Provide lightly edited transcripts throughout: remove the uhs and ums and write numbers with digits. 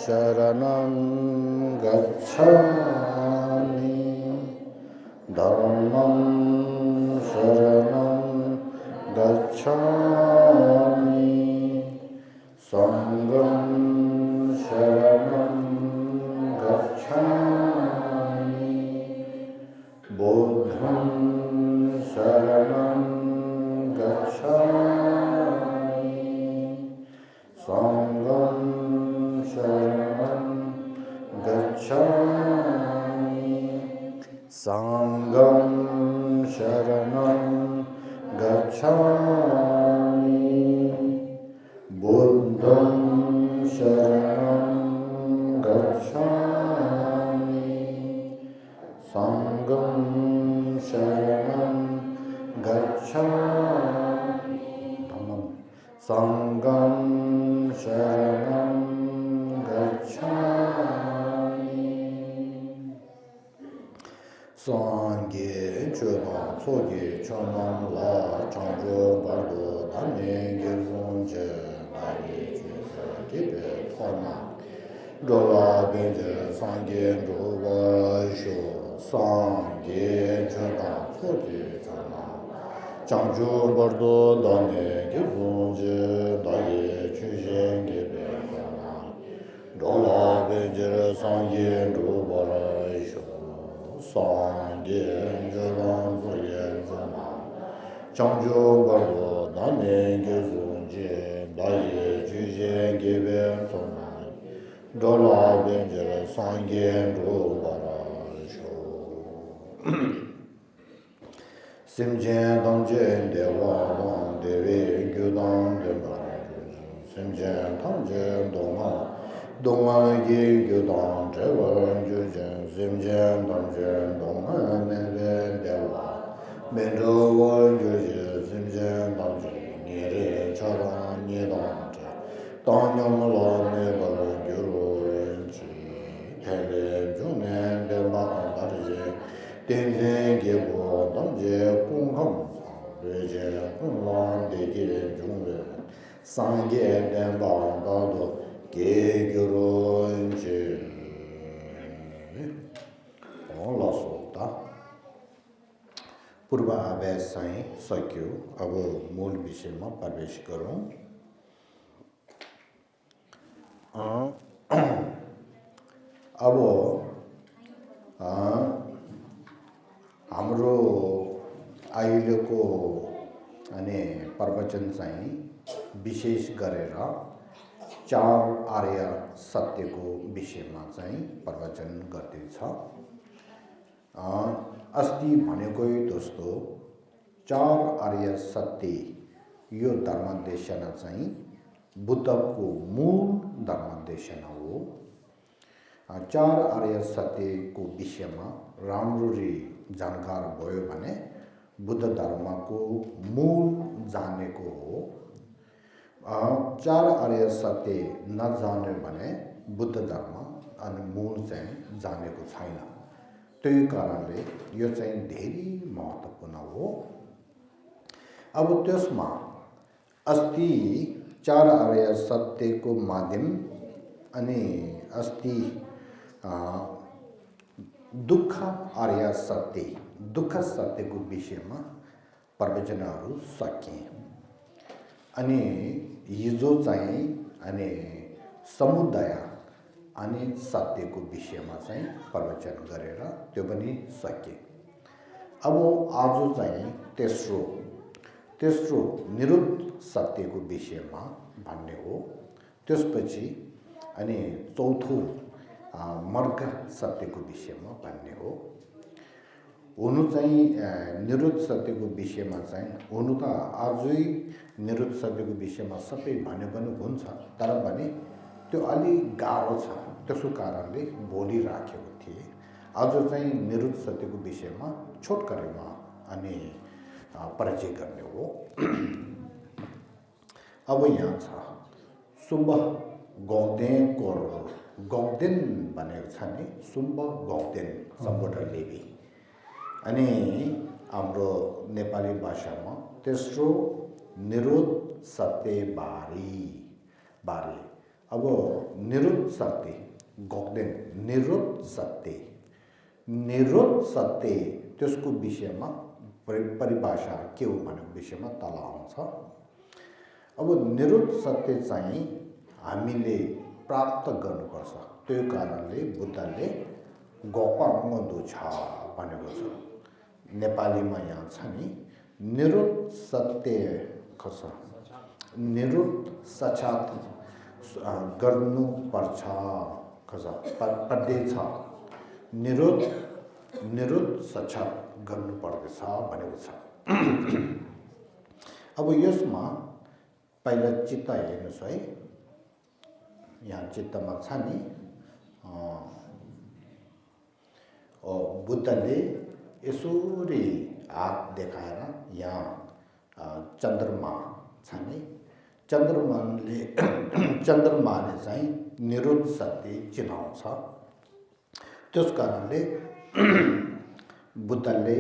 शरणं गच्छामि धर्मं शरणं गच्छामि संघं शरणं गच्छामि बुद्धं शरणं गच्छामि संघं शरणं गच्छामि संघं शरणं गच्छामि बुद्धं शरणं गच्छामि संघं शरणं गच्छामि संघं शरणं गच्छामि सांगे चोदां सोगे चोनां ला चांजो बारदो दाने गेजोंजे बारे चुसा केबे थोना रोला बेंजे सांगे रोवा शो सांगे चोदां सोगे चोनां चांजो बारदो दाने गेजोंजे दाये चुजे केबे थोना रोला बेंजे सांगे रोवा शो सांगे जगां सोगे चोनां चांजो बारदो दाने गेजोंजे दाये चुजे केबे थोना रोला बेंजे सांगे रोवा show Simjen Dangjen Dewa Wang Dewe Gyudang Demba Simjen Tangjen Dongan Dongan Gi Gyudang Trewan Jujen Simjen Dangjen Dongan Menven Dewa Menjo Wan Jujen Simjen Dangjen Nire Charan Nidang Tre Tanyam La Nebal Gyuru Renchi Tele Junen Demba Darje Tenzin Gebo Damje Pungham Reje Punlan Dege Jungwe Sangye Demba Dado Ge Gyuro Nche La Sota Purva Abhay Sain Sakyo अब मूल विषय में प्रवेश करूं अब हाम्रो अहिलेको अनि प्रवचन चाहिँ विशेष गरेर चार आर्य सत्यको विषयमा चाहिँ प्रवचन गर्दैछ अस्ति भनेकै दोस्तो चार आर्य सत्य यो धर्मदेशना चाहिँ बुद्धको मूल धर्मदेशना हो चार आर्य सत्यको विषयमा राम्ररी जानकार भयो भने बुद्ध धर्मको मूल जानेको हो चार आर्य सत्य नजान्यो भने बुद्ध धर्म अनि मूल चाहिँ जानेको छैन त्यही कारणले यो चाहिँ धेरै महत्त्वपूर्ण हो अब त्यसमा अस्ति चार आर्य सत्यको माध्यम अनि अस्ति दुःख आर्य सत्य दुःख सत्यको विषयमा प्रवचनहरू सकिए अनि हिजो चाहिँ अनि समुदाय अनि सत्यको विषयमा चाहिँ प्रवचन गरेर त्यो पनि सके अब आज चाहिँ तेस्रो निरुद्ध सत्यको विषयमा भन्ने हो त्यसपछि अनि चौथो मर्ग सत्यको विषयमा भन्ने हो हुनु चाहिँ निरुद्ध सत्यको विषयमा चाहिँ हुनु त आजै निरुद्ध सत्यको विषयमा सबै भन्यो पनि हुन्छ तर पनि त्यो अलि गाह्रो छ त्यसो कारणले भोलि राखेको थिए आज चाहिँ निरुद्ध सत्यको विषयमा छोटकरीमा अनि परिचय गर्ने हो अब यहाँ छ सुम्ब गौदेन गौदेन भनेको छ नि सुम्ब गौदेन सम्बोध लेबी अनि हाम्रो नेपाली भाषामा तेस्रो निरुद्ध सत्य बारे अब निरुद्ध सत्य गक्देन निरुद्ध सत्य त्यसको विषयमा परिभाषा के हो भन्ने विषयमा तल आउँछ। अब निरुद्ध सत्य चाहिँ हामीले प्राप्त गर्नुपर्छ। त्यो कारणले बुद्धले गोपाङ्गदो छ भनेको छ। नेपालीमा यहाँ छ नि निरुद्ध सत्य खस निरुद्ध सचात गर्नुपर्छ खस पर्दैछ निरुद्ध सचात गर्नुपर्दछ भनेको छ। अब यसमा पहिला चित्त हेर्नुहोस् है, यहाँ चित्तमा छ नि बुद्धले यसरी हात देखाएर यहाँ चन्द्रमा छ नि चन्द्रमाले चाहिँ निरुद्ध सत्य चिनाउँछ। त्यस कारणले बुद्धले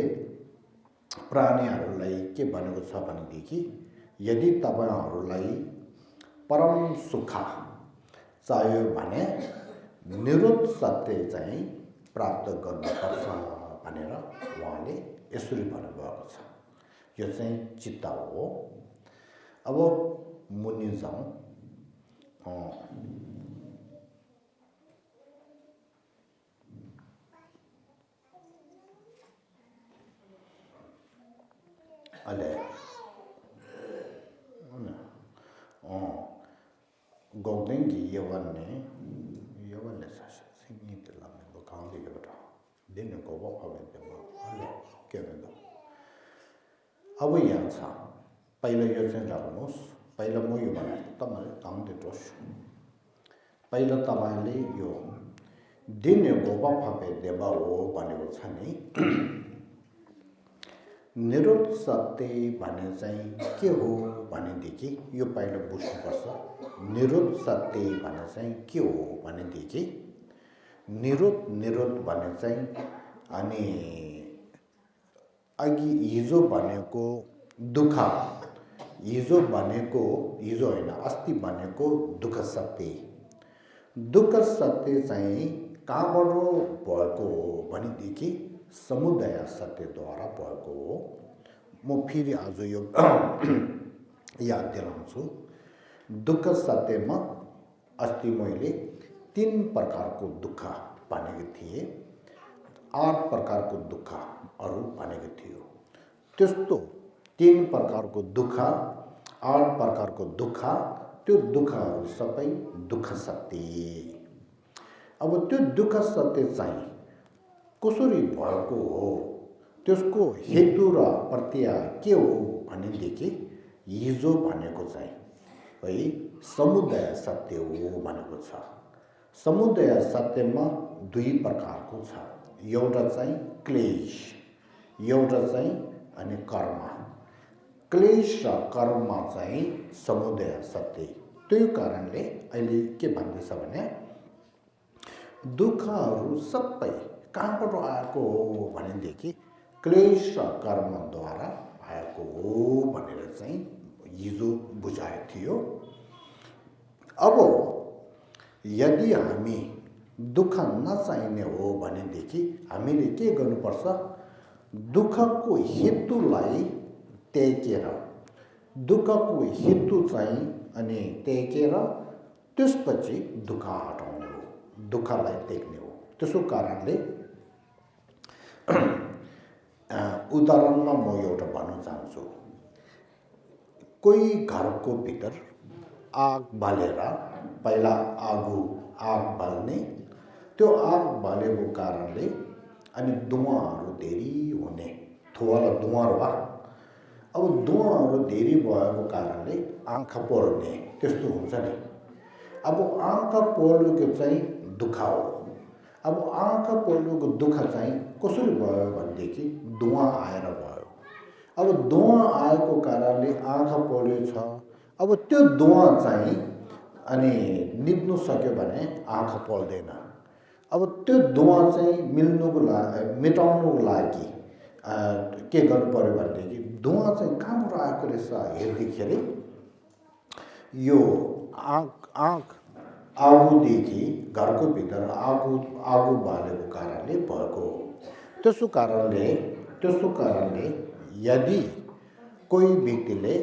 प्राणीहरूलाई के भनेको छ भनेदेखि यदि तपाईहरूलाई परम सुख चाहियो भने निरुद्ध सत्य चाहिँ प्राप्त गर्नुपर्छ भनेर उहाँले यसरी भन्नुभएको छ। यो चाहिँ चित्त हो। अब मुनि जाउँ। अहिले गौडेंगी यवनले सिंगी तिलामे बकांगे यवटा दिन को वो हवे देवा अहिले के भन्दा अब यहाँ छ। पहिला यो चाहिँ राख्नुहोस्। पहिला म यो भने तपाईले काम दिनुहोस्। पहिला तपाईले यो दिन को वो हवे देवा हो भनेको छ नि निरुद्ध सत्य भने चाहिँ के हो भनेदेखि यो पहिला बुझ्नुपर्छ। निरुद्ध सत्य भने चाहिँ के हो भनेदेखि निरुद्ध भने चाहिँ अनि अघि हिजो भनेको दुःख हिजो होइन अस्ति भनेको दुःख सत्य चाहिँ कहाँबाट भएको हो भनेदेखि समुदाय सत्यद्वारा भएको हो। म फेरि आज यो याद दिलाउँछु। दुःख सत्यमा अस्ति मैले 3 प्रकारको दुःख भनेको थिएँ, 8 प्रकारको दुःखहरू भनेको थियो। त्यस्तो 3 प्रकारको दुःख 8 प्रकारको दुःख त्यो दुःखहरू सबै दुःख सत्य। अब त्यो दुःख सत्य चाहिँ कसरी भएको हो त्यसको हेतु र प्रत्यय के हो भनेदेखि हिजो भनेको चाहिँ है समुदाय सत्य हो भनेको छ। समुदाय सत्यमा 2 प्रकारको छ। एउटा चाहिँ क्लेश, एउटा चाहिँ अनि कर्म। क्लेश र कर्म चाहिँ समुदाय सत्य। त्यो कारणले अहिले के भन्दैछ भने दुःखहरू सबै कहाँबाट आएको हो भनेदेखि क्लेश र कर्मद्वारा आएको हो भनेर चाहिँ हिजो बुझाएको थियो। अब यदि हामी दुःख नचाहिने हो भनेदेखि हामीले के गर्नुपर्छ? दुःखको हेतुलाई त्यागेर दुःखको हेतु चाहिँ अनि त्यागेर त्यसपछि दुःख हटाउने हो, दुःखलाई त्याग्ने हो। त्यसो कारणले उदाहरणमा म एउटा भन्न चाहन्छु। कोही घरको भित्र आग बालेर पहिला आग बाल्ने, त्यो आग बालेको कारणले अनि धुवाँहरू धेरै हुने, थोवाला धुवाँहरू भयो। अब धुवाँहरू धेरै भएको कारणले आँखा पोल्ने त्यस्तो हुन्छ नि। अब आँखा पोल्नुको चाहिँ दुःख हो। अब आँखा पोल्नुको दुःख चाहिँ कसरी भयो भनेदेखि धुवाँ आएर भयो। अब धुवाँ आएको कारणले आँखा पोल्यो छ। अब त्यो धुवाँ चाहिँ अनि निप्नु सक्यो भने आँखा पोल्दैन। अब त्यो धुवाँ चाहिँ मेटाउनुको लागि के गर्नु पर्यो भनेदेखि धुवाँ चाहिँ कहाँबाट आएको रहेछ हेर्दाखेरि यो आगोदेखि घरको भित्र आगो बालेको कारणले भएको हो। त्यसो कारणले यदि कोही व्यक्तिले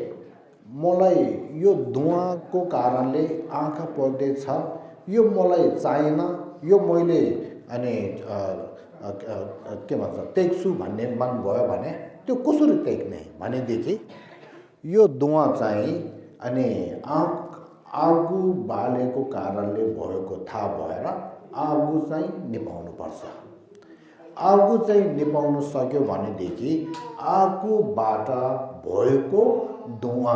मलाई यो धुवाको कारणले आँखा पोल्दैछ, यो मलाई चाहिएन, यो मैले अनि के भन्छ टेक्छु भन्ने मन भयो भने त्यो कसरी टेक्ने भनेदेखि यो धुवा चाहिँ अनि आगो बालेको कारणले भएको थाहा भएर आगो चाहिँ निभाउनुपर्छ। आगो चाहिँ निभाउन सक्यो भनेदेखि आगोबाट भएको धुवा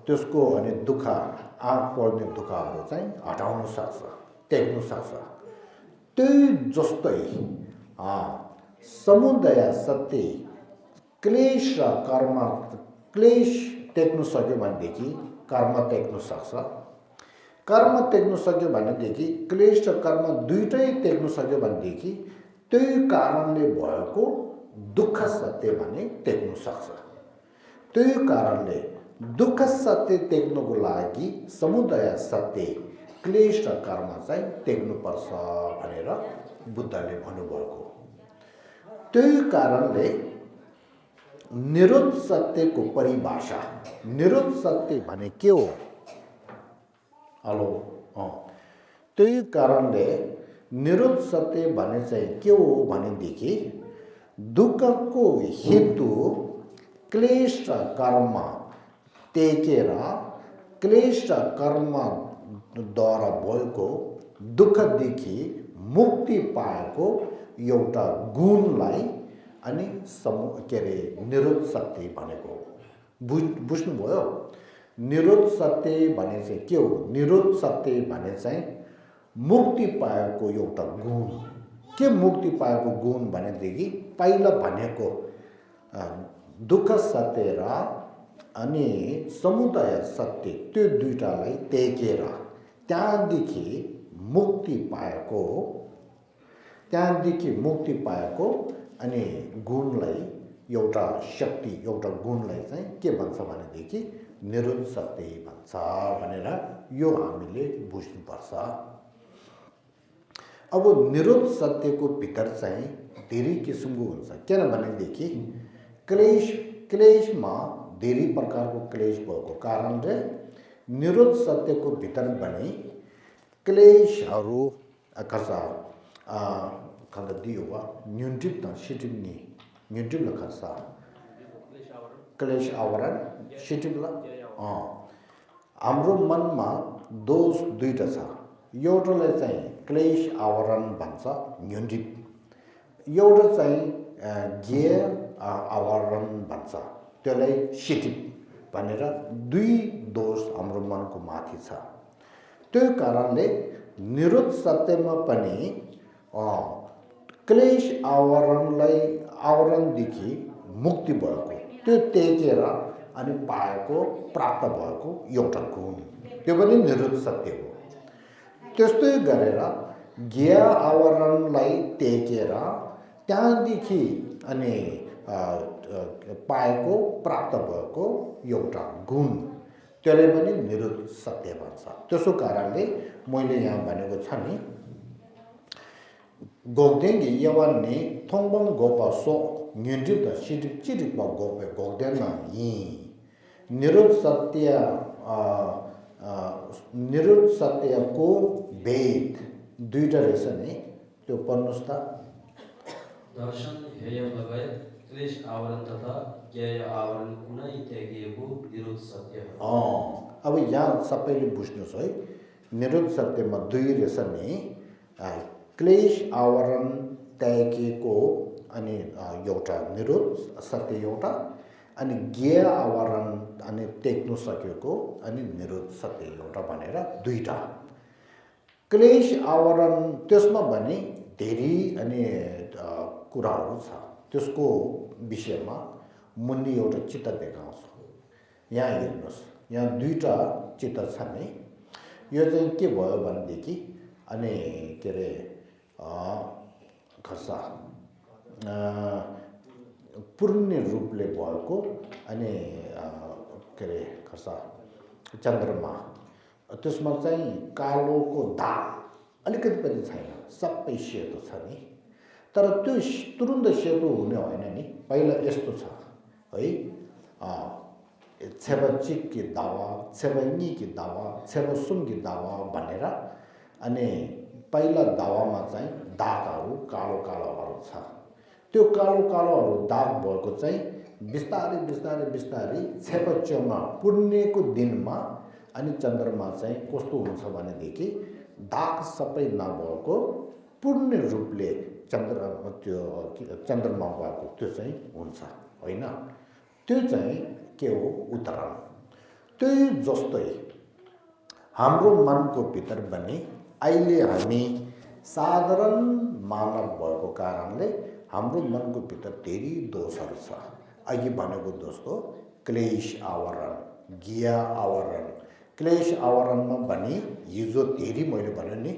त्यसको अनि दुःख आग पर्ने दुःखहरू चाहिँ हटाउन सक्छ, टेक्न सक्छ। त्यही जस्तै समुदाय सत्य क्लेश र कर्म, क्लेश टेक्न सक्यो भनेदेखि कर्म टेक्न सक्छ, कर्म टेक्न सक्यो भनेदेखि क्लेश र कर्म दुइटै टेक्न सक्यो भनेदेखि त्यही कारणले भएको दुःख सत्य भने टेक्न सक्छ। त्यही कारणले दुःख सत्य टेक्नको लागि समुदाय सत्य क्लेश र कर्म चाहिँ टेक्नुपर्छ भनेर बुद्धले भन्नुभएको। त्यही कारणले निरुद्ध सत्यको परिभाषा, निरुद्ध सत्य भने के हो? हेलो, त्यही कारणले निरुद्ध सत्य भने चाहिँ के हो भनेदेखि दुःखको हेतु क्लेश र कर्म टेकेर क्लेश र कर्मद्वारा भएको दुःखदेखि मुक्ति पाएको एउटा गुणलाई अनि निरुद्ध सत्य भनेको बुझ्नुभयो? निरुद्ध सत्य भने चाहिँ के हो? निरुद्ध सत्य भने चाहिँ मुक्ति पाएको एउटा गुण। के मुक्ति पाएको गुण भनेदेखि पहिला भनेको दुःख सत्य र अनि समुदाय सत्य त्यो दुईटालाई टेकेर त्यहाँदेखि मुक्ति पाएको अनि गुणलाई एउटा शक्ति, एउटा गुणलाई चाहिँ के भन्छ भनेदेखि निरुद्ध सत्य भन्छ भनेर यो हामीले बुझ्नुपर्छ। अब निरुद्ध सत्यको भित्र चाहिँ धेरै किसिमको हुन्छ। किनभनेदेखि क्लेशमा धेरै प्रकारको क्लेश भएको कारणले निरुद्ध सत्यको भित्र पनि क्लेशहरू खर्चा दियो न्यूनटिप सिटिप्ने न्यूनटिप खर्चा क्लेश आवरण सिटिप्ला हाम्रो मनमा दोष दुईटा छ। एउटालाई चाहिँ क्लेश आवरण भन्छ न्यूनटिप, एउटा चाहिँ ज्ञेय आवरण भन्छ त्यसलाई सिटिप भनेर दुई दोष हाम्रो मनको माथि छ। त्यो कारणले निरुद्ध सत्यमा पनि क्लेश आवरणदेखि मुक्ति भएको त्यो टेकेर अनि पाएको प्राप्त भएको एउटा गुण, त्यो पनि निरुद्ध सत्य हो। त्यस्तै गरेर ज्ञेय आवरणलाई टेकेर त्यहाँदेखि अनि पाएको प्राप्त भएको एउटा गुण, त्यसले पनि निरुद्ध सत्य भन्छ। त्यसो कारणले मैले यहाँ भनेको छ नि, गोक्देङ्गी यवान्ने थोङबङ गोपा सो न्युन्जिप सिटिप चिटिपमा गोपे गोक्देन यी निरुद्ध सत्यको भेद दुईटा रहेछ नि, त्यो पढ्नुहोस् त। दर्शन हेय लगायत क्लेश आवरण तथा ज्ञेय आवरण कुनै त्यागिएको निरुद्ध सत्य हो। अब यहाँ सबैले बुझ्नुहोस् है, निरुद्ध सत्यमा दुई रहेछ नि, क्लेश आवरण त्यागिएको अनि एउटा निरुद्ध सत्य एउटा, अनि ज्ञेय आवरण अनि टेक्नु सकेको अनि निरुद्ध सत्य एउटा भनेर दुईटा। क्लेश आवरण त्यसमा भने धेरै अनि कुराहरू छ, त्यसको विषयमा मुनि एउटा चित्र देखाउँछु। यहाँ हेर्नुहोस्, यहाँ दुईटा चित्र छ नि। यो चाहिँ के भयो भनेदेखि अनि के अरे खर्सा पूर्ण रूपले भएको अनि के अरे खर्सा चन्द्रमा त्यसमा चाहिँ कालोको दाग अलिकति पनि छैन, सबै सेतो छ नि। तर त्यो तुरुन्त सेतो हुने होइन नि, पहिला यस्तो छ है, छेबचिक कि दावा, छेबनी कि दावा, छेबसुम कि दावा भनेर। अनि पहिला दावामा चाहिँ दागहरू कालो कालोहरू छ। त्यो कालो कालोहरू दाग भएको चाहिँ बिस्तारै बिस्तारै बिस्तारै छेपच्योमा पुर्णेको दिनमा अनि चन्द्रमा चाहिँ कस्तो हुन्छ भनेदेखि दाग सबै नभएको पूर्ण रूपले चन्द्रमा भएको त्यो चाहिँ हुन्छ होइन। त्यो चाहिँ के हो, उतरण। त्यही जस्तै हाम्रो मनको भित्र पनि अहिले हामी साधारण मानव भएको कारणले हाम्रो मनको भित्र धेरै दोषहरू छ। अघि भनेको जस्तो क्लेश आवरण, गिया आवरण। क्लेश आवरणमा पनि हिजो धेरै मैले भने नि,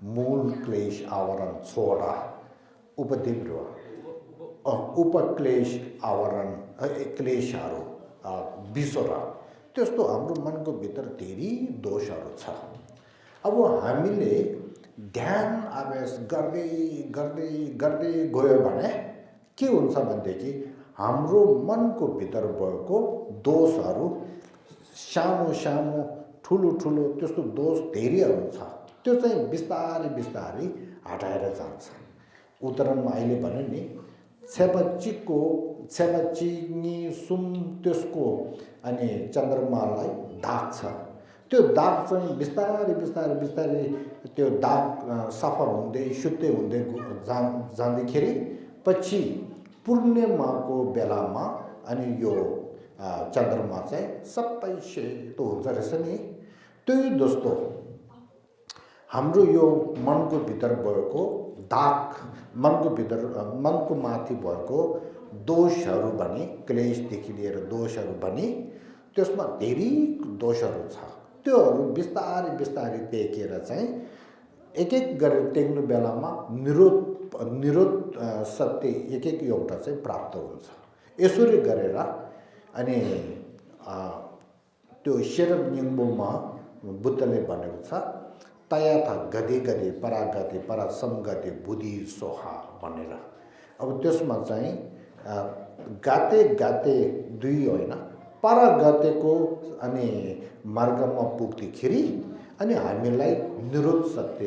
मूल क्लेश आवरण छोडा उपदेव उपक्लेश आवरण, क्लेशहरू बिसोरा, त्यस्तो हाम्रो मनको भित्र धेरै दोषहरू छ। अब हामीले ध्यान अभ्यास गर्दै गर्दै गर्दै गयो भने के हुन्छ भनेदेखि हाम्रो मनको भित्र भएको दोषहरू सानो सानो ठुलो ठुलो त्यस्तो दोष धेरैहरू छ, त्यो चाहिँ बिस्तारै बिस्तारै हटाएर जान्छ। उदाहरणमा अहिले भन्यो नि, छेपचिनी सुम त्यसको अनि चन्द्रमालाई दाग छ। त्यो दाग चाहिँ बिस्तारै बिस्तारै बिस्तारै त्यो दाग सफा हुँदै शुद्ध हुँदै जाँदाखेरि पछि पूर्णिमाको बेलामा अनि यो चन्द्रमा चाहिँ सबै सेतो हुन्छ रहेछ नि। त्यही जस्तो हाम्रो यो मनको भित्र भएको दाग, मनको भित्र मनको माथि भएको दोषहरू भने क्लेशदेखि लिएर दोषहरू भने त्यसमा धेरै दोषहरू छ। त्योहरू बिस्तारै बिस्तारै टेकेर चाहिँ एक एक गरेर टेक्नु बेलामा निरोध सत्य एक एक एउटा चाहिँ प्राप्त हुन्छ। यसरी गरेर अनि त्यो शेरब निम्बोमा बुद्धले भनेको छ, तयाथा गदे गदे परागते परासंगते बुद्धि सोहा भनेर। अब त्यसमा चाहिँ गाते गाते दुई होइन, परागतेको अनि मार्गमा पुग्दाखेरि अनि हामीलाई निरोध सत्य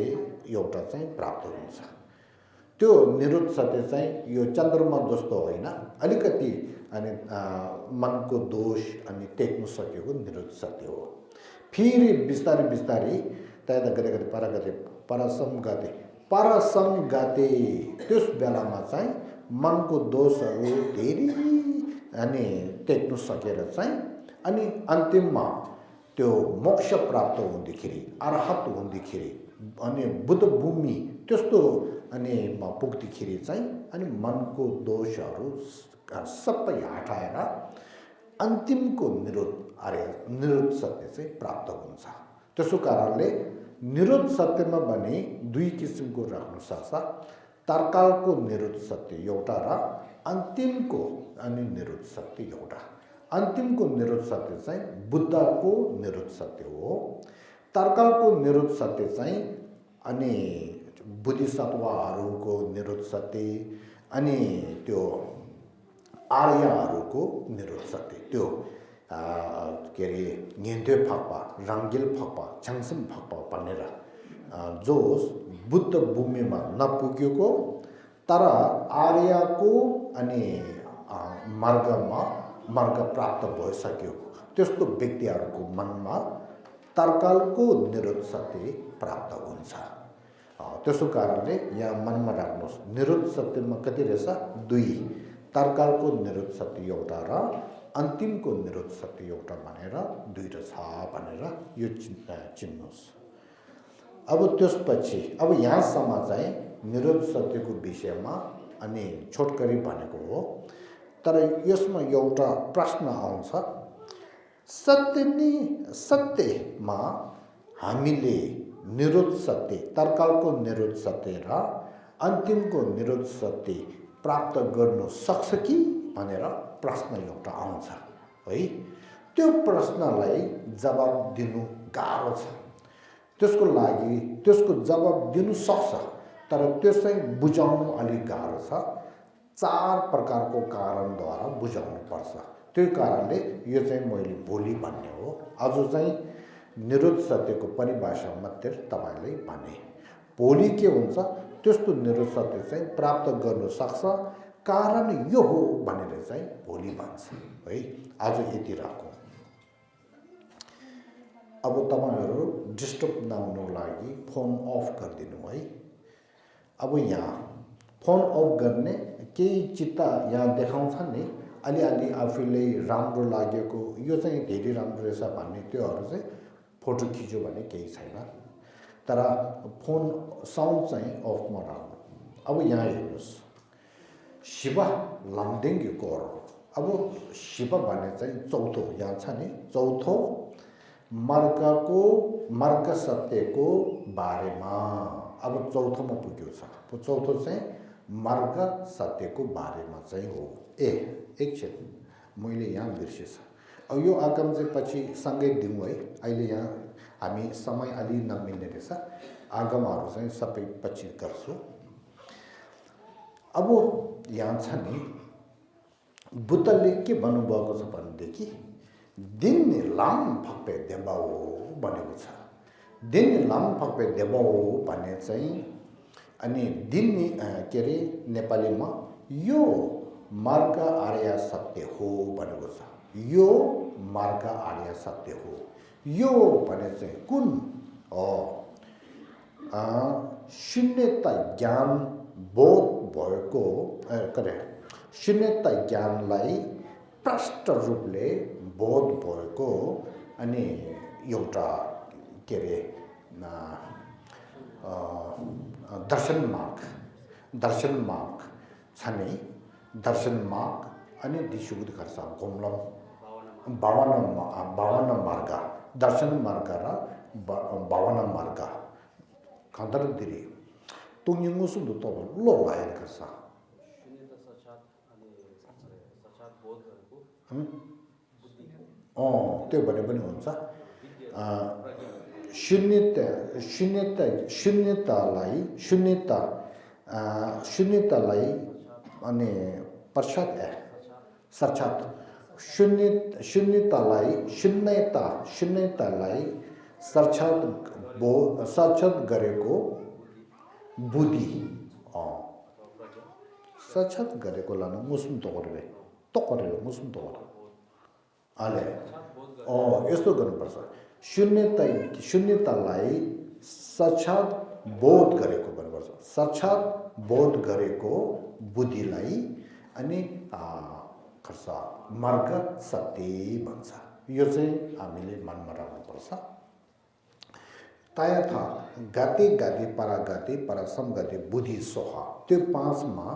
एउटा चाहिँ प्राप्त हुन्छ। त्यो निरोध सत्य चाहिँ यो चन्द्रमा जस्तो होइन, अलिकति अनि मनको दोष अनि टेक्नु सकेको निरोध सत्य हो। फेरि बिस्तारै बिस्तारै तयादा गते गते परागते परसंगते त्यस बेलामा चाहिँ मनको दोषहरू धेरै अनि टेक्नु सकेर चाहिँ अनि अन्तिममा त्यो मोक्ष प्राप्त हुँदाखेरि, अर्हत हुँदाखेरि अनि बुद्ध भूमि त्यस्तो अनि पुग्दाखेरि चाहिँ अनि मनको दोषहरू सबै हटाएर अन्तिमको निरोध सत्य चाहिँ प्राप्त हुन्छ। त्यसो कारणले निरोध सत्यमा भने दुई किसिमको राख्नु सक्छ, तर्कालको निरोध सत्य एउटा र अन्तिमको अनि निरोध सत्य एउटा। अन्तिमको निरोध सत्य चाहिँ बुद्धको निरोध सत्य हो। तर्कालको निरोध सत्य चाहिँ अनि बुद्धिसत्वहरूको निरोध सत्य अनि त्यो आर्यहरूको निरोध सत्य, त्यो के अरे न्येन्थे फक्पा, रङ्गिल फक्पा, छ्याङसम फक्पा भनेर जो बुद्ध भूमिमा नपुगेको तर आर्यको अनि मार्ग प्राप्त भइसक्यो त्यस्तो व्यक्तिहरूको मनमा तर्कालको निरोध सत्य प्राप्त हुन्छ। त्यसो कारणले यहाँ मनमा राख्नुहोस्, निरोध सत्यमा कति रहेछ? दुई, तर्कालको निरोध सत्य एउटा र अन्तिमको निरोध सत्य एउटा भनेर दुईटा छ भनेर यो चिन्नुहोस्। अब त्यसपछि अब यहाँसम्म चाहिँ निरोध सत्यको विषयमा अनि छोटकरी भनेको हो। तर यसमा एउटा प्रश्न आउँछ, सत्यमा हामीले निरोध सत्य, तर्कालको निरोध सत्य र अन्तिमको निरोध सत्य प्राप्त गर्नु सक्छ कि भनेर प्रश्न एउटा आउँछ है। त्यो प्रश्नलाई जवाब दिनु गाह्रो छ त्यसको लागि त्यसको जवाब दिनु सक्छ तर त्यो चाहिँ बुझाउनु अलिक गाह्रो छ 4 प्रकारको कारणद्वारा बुझाउनु पर्छ त्यो कारणले यो चाहिँ मैले भोलि भन्ने हो आज चाहिँ निरुद्ध सत्यको परिभाषा मात्र तपाईलाई भने भोलि के हुन्छ त्यस्तो निरुद्ध सत्य चाहिँ प्राप्त गर्न सक्छ कारण यो हो भनेर चाहिँ भोलि भन्छ है आज यति राखौं अब तपाईहरु डिस्टर्ब नहुनुको लागि फोन अफ गरिदिनु है अब यहाँ फोन अफ गर्ने केही चित्त यहाँ देखाउँछ नि अलि आफूले राम्रो लागेको यो चाहिँ धेरै राम्रो रहेछ भन्ने त्योहरु चाहिँ फोटो खिच्यो भने केही छैन तर फोन साउन्ड चाहिँ अफमा राख्नु अब यहाँ हेर्नुस् शिव लमदेङ्गी कोर अब शिव भने चाहिँ चौथो यहाँ छ नि चौथो मार्ग सत्यको बारेमा अब चौथोमा पुग्यो छ चौथो चाहिँ मार्ग सत्यको बारेमा चाहिँ हो एकछिन मैले यहाँ बिर्सेछ अब यो आगम चाहिँ पछि सँगै दिउँ है अहिले यहाँ हामी समय अलि नमिल्ने रहेछ आगमहरू चाहिँ सबै पछि गर्छु अब यहाँ छ नि बुद्धले के भन्नुभएको छ भनेदेखि दिन लाम फक्पे देबाओ भनेको छ दिन लाम फक्पे देबाओ भन्ने चाहिँ अनि दिन के रे नेपालीमा यो मार्ग आर्य सत्य हो भनेको छ यो मार्ग आर्य सत्य हो यो भने चाहिँ कुन शून्यता ज्ञान बोध भएको शून्यता ज्ञानलाई प्रष्ट रूपले बोध भएको अनि एउटा के रे दर्शन मार्ग छ नि दर्शन मार्ग अनि दिशुगुद गर्छ घुम्लम 52 मार्ग दर्शन मार्ग र 52 मार्ग खन्दरदिरी तुङयुङुसुन्दु त लो लायर गर्छ त्यो भने पनि हुन्छ शून्यतालाई अनि पश्चात साक्षात शून्यतालाई साक्षात गरेको बुद्धि साक्षात गरेको लानु मुस्लिम तोकरे मुस्लिम तोकरे आले यस्तो गर्नुपर्छ शून्यतालाई साक्षात बोध गरेको भन्नुपर्छ साक्षात बोध गरेको बुद्धिलाई अनि खर्च मार्ग सत्य भन्छ यो चाहिँ हामीले मनमा राख्नुपर्छ तयथा गते परागते परसमगते बुद्धि सोह त्यो 5 मा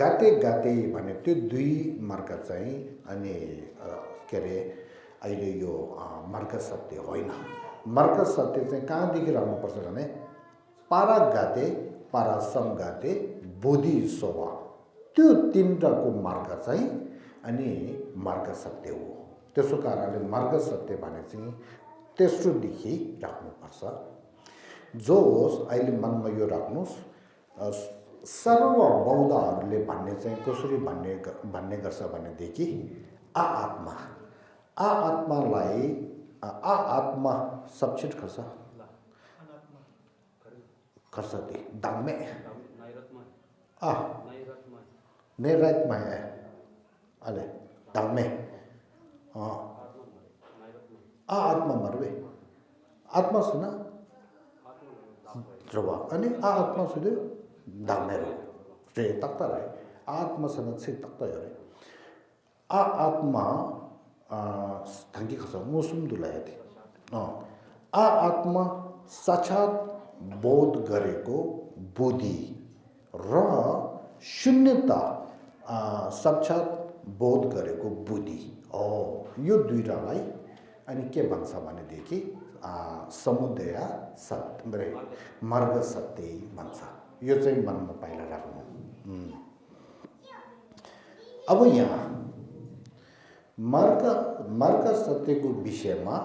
गते भने त्यो 2 मार्ग चाहिँ अनि के रे अहिले यो मार्ग सत्य होइन मार्ग सत्य चाहिँ कहाँदेखि राख्नुपर्छ भने परागते परसमगते बुद्धि सोह त्यो 3टाको मार्ग चाहिँ अनि मार्ग सत्य हो त्यसो कारणले मार्ग सत्य भने चाहिँ तेस्रोदेखि राख्नुपर्छ जोस अहिले मनमा यो राख्नुस् सर्व बौद्धहरूले भन्ने चाहिँ कसरी भन्ने गर्छ भनेदेखि आत्मा सब्सिट गर्छ खर्चती दामे नैरात्मा अले दामे आत्मा मरवे आत्मा सुना ध्रुवा अनि आत्मा सुदे दामेरो रे तक्ता रे आत्मा सनत से तक्ता रे आत्मा थंगी खस मुसुम दुलायति आत्मा साक्षात बोध गरेको बुद्धि र शून्यता साक्षात बोध गरेको बुद्धि यो दुईटालाई अनि के भन्छ भनेदेखि समुदय सत्य मार्ग सत्य भन्छ यो चाहिँ मनमा पहिला राख्नु अब यहाँ मार्ग सत्यको विषयमा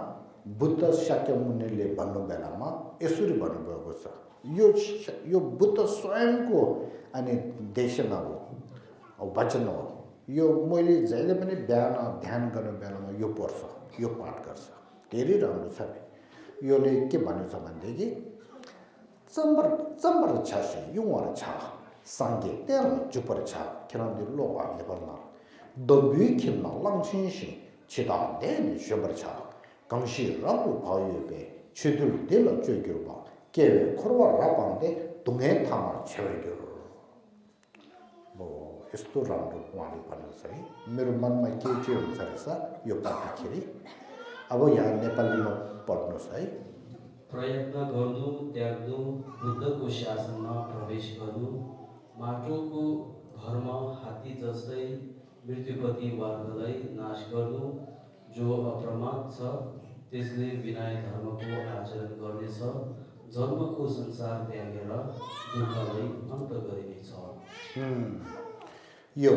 बुद्ध शाक्यमुनिले भन्नु बेलामा यसरी भन्नुभएको छ यो बुद्ध स्वयंको अनि देशना हो वचन हो यो मैले जहिले पनि बिहान ध्यान गर्ने बेलामा यो पढ्छ यो पाठ गर्छ धेरै राम्रो छ योले के भनेको छ भनेदेखि चम्बर छासे युवर छ सांगे तेल जुपर छ किनभने लोवा लेबरमा दबी खिन्न लङसिंसी छिदा देन शुबर छ कंशी रंग भायुबे छिदुल दिल जोगिरबा केवे खरवा रापांदे दुंगे थामा छेवरिगो बो यस्तो राम्रो उहाँले भनेको छ है मेरो मनमा के हुन्छ रहेछ यो पाठखेरि अब यहाँ नेपालीमा पढ्नुस् है प्रयत्न गर्नु त्याग्नु बुद्धको शासनमा प्रवेश गर्नु माटोको घरमा हात्ती जस्तै मृत्युपति वर्गलाई नाश गर्नु जो अप्रमाद छ त्यसले विनय धर्मको आचरण गर्नेछ जन्मको संसार त्यागेर दुःखलाई अन्त गरिनेछ यो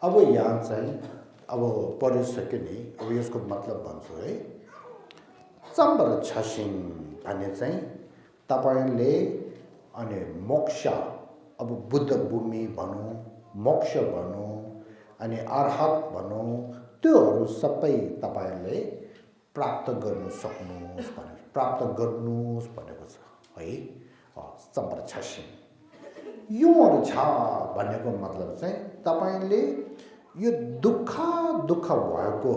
अब यहाँ चाहिँ अब पढिसक्यो नि अब यसको मतलब भन्छु है चम्बर छसिङ भन्ने चाहिँ तपाईले अनि मोक्ष अब बुद्ध भूमि भनौँ मोक्ष भनौँ अनि अर्हत भनौँ त्योहरू सबै तपाईले प्राप्त गर्नु सक्नुहोस् भने प्राप्त गर्नुहोस् भनेको छ है चम्बर छसिङ योहरू छ भनेको मतलब चाहिँ तपाईले यो दुःख भएको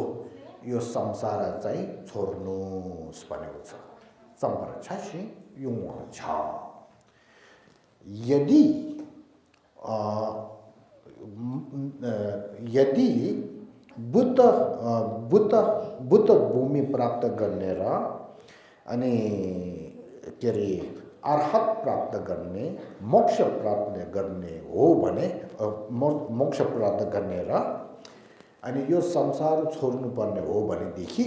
यो संसार चाहिँ छोड्नुहोस् भनेको छ चम्बर छसिङ योहरू छ यदि बुद्ध भूमि प्राप्त गर्ने र अनि के अरे अर्हत प्राप्त गर्ने मोक्ष प्राप्त गर्ने हो भने मोक्ष प्राप्त गर्ने र अनि यो संसार छोड्नुपर्ने हो भनेदेखि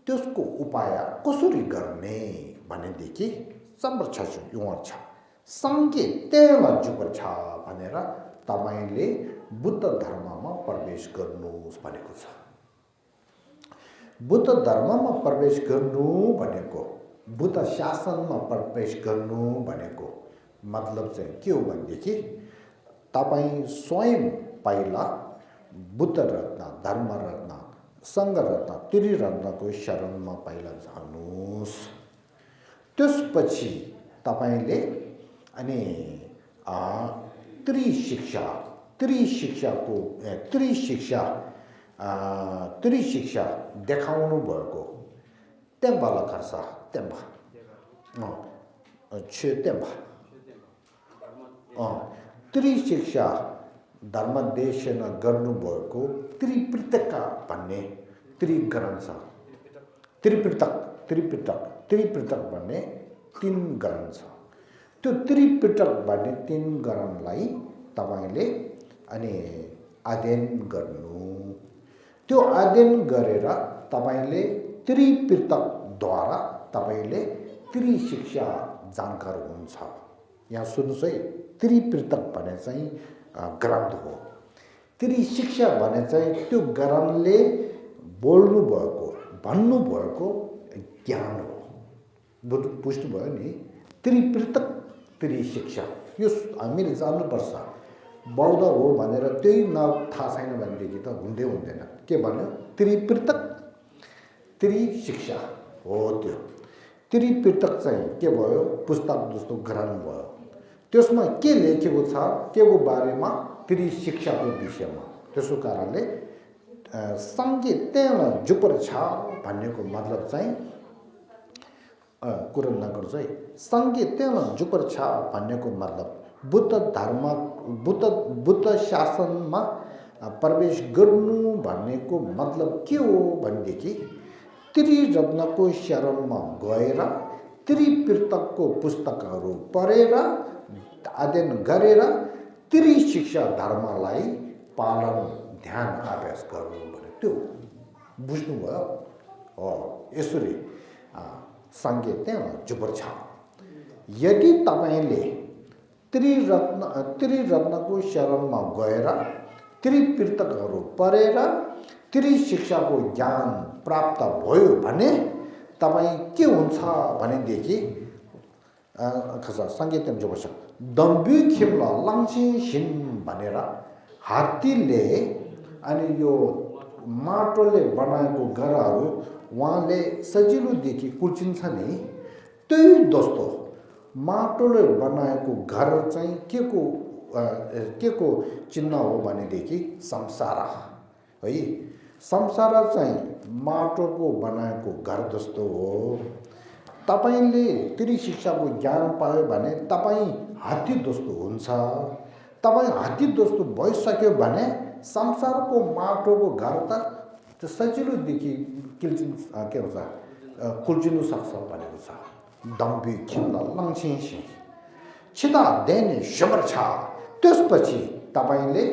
त्यसको उपाय कसरी गर्ने भनेदेखि चम्बर छसिङ युवा छ सँगै तेमा जुपर छ भनेर तपाईले बुद्ध धर्ममा प्रवेश गर्नुहोस् भनेको छ बुद्ध धर्ममा प्रवेश गर्नु भनेको बुद्ध शासनमा प्रवेश गर्नु भनेको मतलब चाहिँ के हो भनेदेखि तपाईं स्वयं पहिला बुद्ध रत्न धर्म रत्न संघ रत्न त्रिरत्नको शरणमा पहिला जानुहोस् त्यसपछि तपाईले अनि त्रिशिक्षा देखाउनु भएको तेम्बाला खर्सा तेम्बा तेम्बा त्रिशिक्षा धर्मदेशन गर्नुभएको त्रिपिटक भन्ने त्रिग्रन्थ छ त्रिपिटक भन्ने 3 ग्रन्थ छ त्यो त्रिपिटक भन्ने 3 ग्रन्थलाई तपाईले अनि अध्ययन गर्नु त्यो अध्ययन गरेर तपाईले त्रिपिटकद्वारा तपाईले त्रिशिक्षा जानकार हुन्छ यहाँ सुन्नुस् है त्रिपिटक भने चाहिँ ग्रन्थ हो त्रिशिक्षा भने चाहिँ त्यो ग्रन्थले बोल्नु भएको भन्नु भएको ज्ञान हो बुझ्नु भयो नि त्रिपिटक त्रिशिक्षा यो हामीले जान्नुपर्छ बौद्ध हो भनेर त्यही थाहा छैन भनेदेखि त हुँदैन के भन्यो त्रिपिटक त्रिशिक्षा हो त्यो त्रिपिटक चाहिँ के भयो पुस्तक जस्तो ग्रन्थ भयो त्यसमा के लेखेको छ केको बारेमा त्रिशिक्षाको विषयमा त्यसो कारणले सँगै त्यहाँ जुपर छ भन्नेको मतलब चाहिँ कुरा नगर्छ है सँगै त्यहाँ जुपर छ भन्नेको मतलब बुद्ध शासनमा प्रवेश गर्नु भन्नेको मतलब के हो भनेदेखि त्रिरत्नको शरणमा गएर त्रिपिटकको पुस्तकहरू पढेर अध्ययन गरेर त्रिशिक्षा धर्मलाई पालन ध्यान अभ्यास गर्नु भने त्यो बुझ्नुभयो यसरी सँगै त्यहाँ जुपर छ यदि तपाईले त्रिरत्नको शरणमा गएर त्रिपिटकहरू पढेर त्रिशिक्षाको ज्ञान प्राप्त भयो भने तपाईँ के हुन्छ भनेदेखि सङ्गीतमा जो छ दम्बी खिम्ल लाङसिन भनेर हात्तीले अनि यो माटोले बनाएको घरहरू उहाँले सजिलोदेखि कुल्चिन्छ नि त्यही जस्तो माटोले बनाएको घर चाहिँ के को चिन्ह हो भनेदेखि संसार है। संसार चाहिँ माटोको बनाएको घर जस्तो हो। तपाईले त्रिशिक्षाको ज्ञान पायो भने तपाईँ हात्ती जस्तो हुन्छ। तपाईँ हात्ती जस्तो भइसक्यो भने संसारको माटोको घर त सजिलोदेखि कुल्चिनु सक्छ भनेको छ। दम्बी खिम्ल लङसिंसी छिदा देने शबर छ। त्यसपछि तपाईले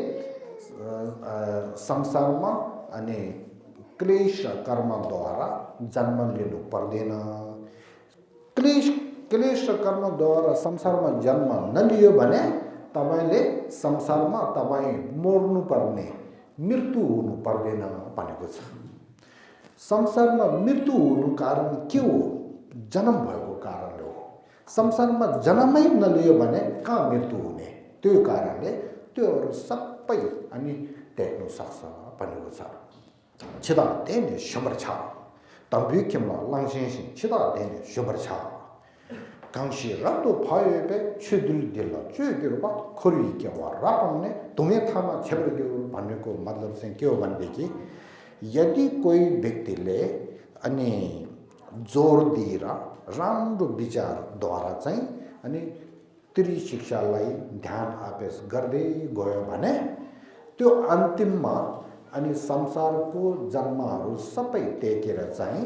संसारमा अनि क्लेश कर्मद्वारा जन्म लिनु पर्दैन। क्लेश कर्मद्वारा संसारमा जन्म नलियो भने तपाईले संसारमा तपाईँ मर्नु पर्ने मृत्यु हुनु पर्दैन भनेको छ। संसारमा मृत्यु हुनु कारण के हो? जन्म भएको कारणले हो। संसारमा जन्मै नलियो भने कहाँ मृत्यु हुने? त्यो कारणले त्योहरू सबै अनि देख्नु सक्छ भनेको छ। छिदा देने शबर छ। दम्बी खिम्ल लाङसिंसी छिदा देने शबर छ। कांशी रत्तो भएपे छिदुल दिल चुगिरुवा खोरी के वा रापन्ने तुमे थामा छेब्रग्यो भनेको मतलब चाहिँ के हो भनेदेखि यदि कोही व्यक्तिले अनि जोर दिएर राम्रो विचारद्वारा चाहिँ अनि त्रिशिक्षालाई ध्यान आपेश गर्दै गयो भने त्यो अन्तिममा अनि संसारको जन्महरू सबै टेकेर चाहिँ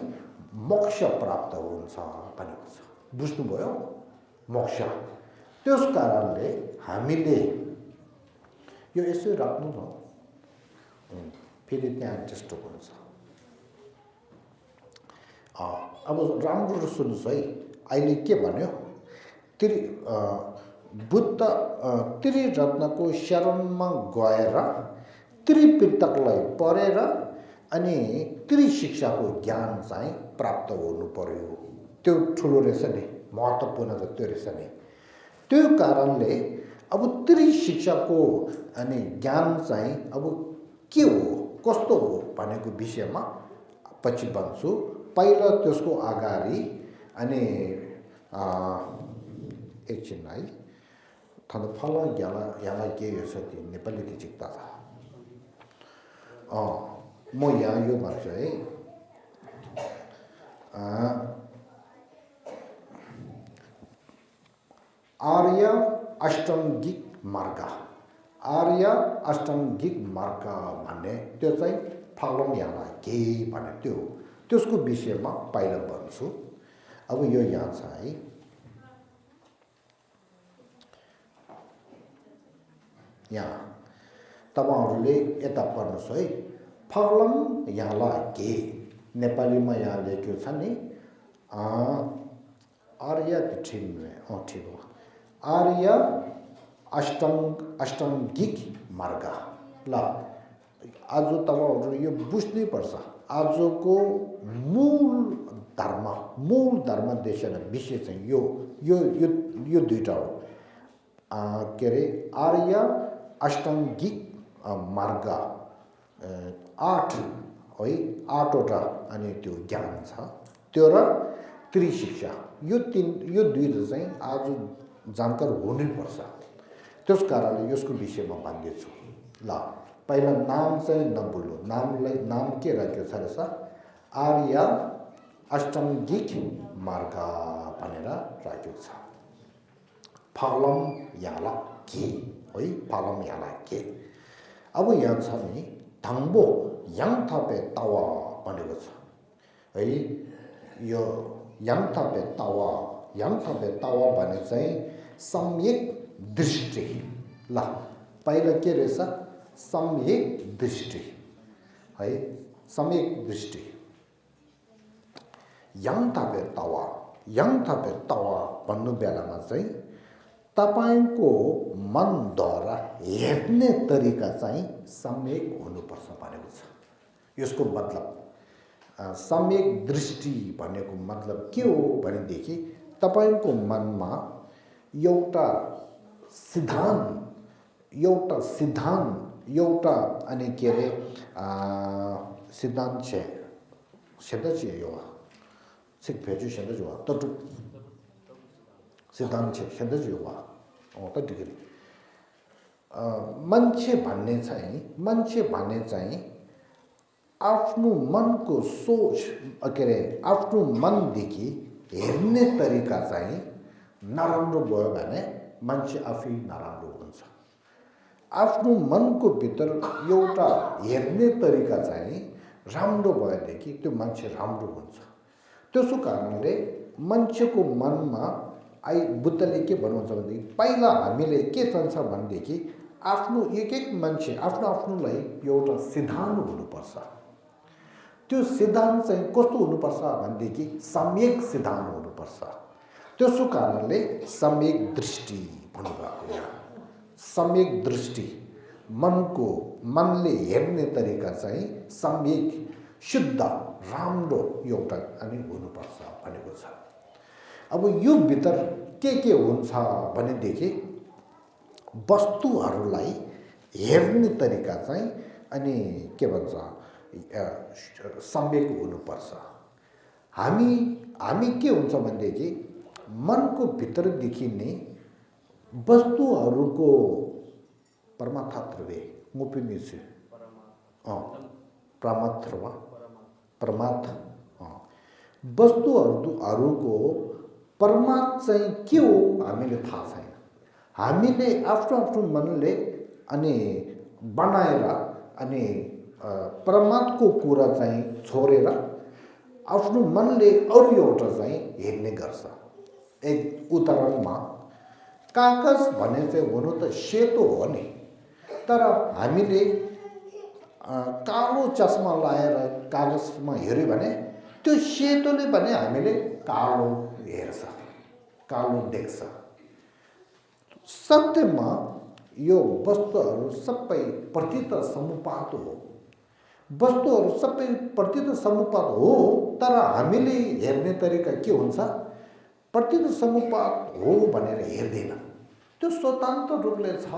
मोक्ष प्राप्त हुन्छ भनेको छ। बुझ्नुभयो? मोक्ष। त्यस कारणले हामीले यो यसो राख्नु न, फेरि त्यहाँ त्यस्तो हुन्छ। अब राम्रो सुन्नुहोस् है। अहिले के भन्यो? बुद्ध त्रिरत्नको शरणमा गएर त्रिपिटकलाई पढेर अनि त्रिशिक्षाको ज्ञान चाहिँ प्राप्त हुनु पर्यो। त्यो ठुलो रहेछ नि, महत्त्वपूर्ण त त्यो रहेछ नि। त्यो कारणले अब त्रिशिक्षाको अनि ज्ञान चाहिँ अब के हो कस्तो हो भनेको विषयमा पछि भन्छु। पहिला त्यसको अगाडि अनि एकछिन है थन फल यहाँ के यो छ ती नेपाली ती चिक्ता छ। म यहाँ यो भन्छु है। आर्य अष्टाङ्गिक मार्ग। आर्य अष्टाङ्गिक मार्ग भन्ने त्यो चाहिँ फलम यहाँ के भने त्यो त्यसको विषयमा पहिला भन्छु। अब यो यहाँ छ है। यहाँ तपाईहरुले यता पढ्नुस् है। फलम यहाँलाई के नेपालीमा यहाँ लेखेको छ नि आर्य ठिक हो। आर्य अष्टाङ्गिक मार्ग। ल आज तपाईहरुले यो बुझ्नै पर्छ। आजको मूल धर्म देशन विषय चाहिँ यो दुईटा हो। के अरे आर्य अष्टाङ्गिक मार्ग 8 है 8वटा अनि त्यो ज्ञान छ। त्यो र त्रिशिक्षा यो दुईटा चाहिँ आज जानकार हुनुपर्छ। त्यस कारणले यसको विषयमा भन्दैछु। ल पहिला नाम चाहिँ नबोल्नु। नाम के राखेको छ रहेछ? आर्य अष्टाङ्गिक मार्ग भनेर राखेको छ। फलम याला के है। फलम याला के। अब यहाँ छ नि धङ्बो याङ थपे तावा भनेको छ है। यो याङ थपे तावा भने चाहिँ सम्यक दृष्टि। ल पहिला के रहेछ? सम्यक दृष्टि है। सम्यक दृष्टि। याङ थपे तावा भन्नु बेलामा चाहिँ तपाईको मनद्वारा हेर्ने तरिका चाहिँ सम्यक हुनुपर्छ भनेको छ। यसको मतलब सम्यक दृष्टि भनेको मतलब के हो भनेदेखि तपाईको मनमा एउटा सिद्धान्त अनि के अरे सिद्धान्त छ शब्द छ यो सिक भेजु शब्द जो त सिद्धान्त छ शब्द जो त डिग्री मान्छे भन्ने चाहिँ आफ्नो मनको सोच के अरे आफ्नो मनदेखि हेर्ने तरिका चाहिँ नराम्रो भयो भने मान्छे आफै नराम्रो हुन्छ। आफ्नो मनको भित्र एउटा हेर्ने तरिका चाहिँ राम्रो भएदेखि त्यो मान्छे राम्रो हुन्छ। त्यसो कारणले मान्छेको मनमा बुद्धले के भन्नुहुन्छ भनेदेखि पहिला हामीले के चाहन्छ भनेदेखि आफ्नो एक मान्छे आफ्नोलाई एउटा सिद्धान्त हुनुपर्छ। त्यो सिद्धान्त चाहिँ कस्तो हुनुपर्छ भनेदेखि सम्यक सिद्धान्त हुनुपर्छ। त्यसो कारणले सम्यक दृष्टि भन्नुभएको यहाँ सम्यक दृष्टि मनले हेर्ने तरिका चाहिँ सम्यक शुद्ध राम्रो एउटा अनि हुनुपर्छ भनेको छ। अब यो भित्र के हुन्छ भनेदेखि वस्तुहरूलाई हेर्ने तरिका चाहिँ अनि के भन्छ सम्यक हुनुपर्छ। हामी के हुन्छ भनेदेखि मनको भित्र देखिने वस्तुहरूको परमार्थत्वे मुपिनिसु परमार्थ वस्तुहरूको परमार्थ चाहिँ के हो हामीले थाहा छैन। हामीले आफ्नो मनले अनि बनाएर अनि परमार्थको कुरा चाहिँ छोडेर आफ्नो मनले अरू एउटा चाहिँ हेर्ने गर्छ। एक उदाहरणमा कागज भन्ने चाहिँ हुनु त सेतो हो नि, तर हामीले कालो चस्मा लाएर कागजमा हेऱ्यो भने त्यो सेतोले भने हामीले कालो हेर्छ, कालो देख्छ। सत्यमा यो वस्तुहरू सबै प्रतीत समुपात हो। वस्तुहरू सबै प्रतीत समुपात हो, तर हामीले हेर्ने तरिका के हुन्छ प्रतीत समुपात हो भनेर हेर्दैन। त्यो स्वतन्त्र रूपले छ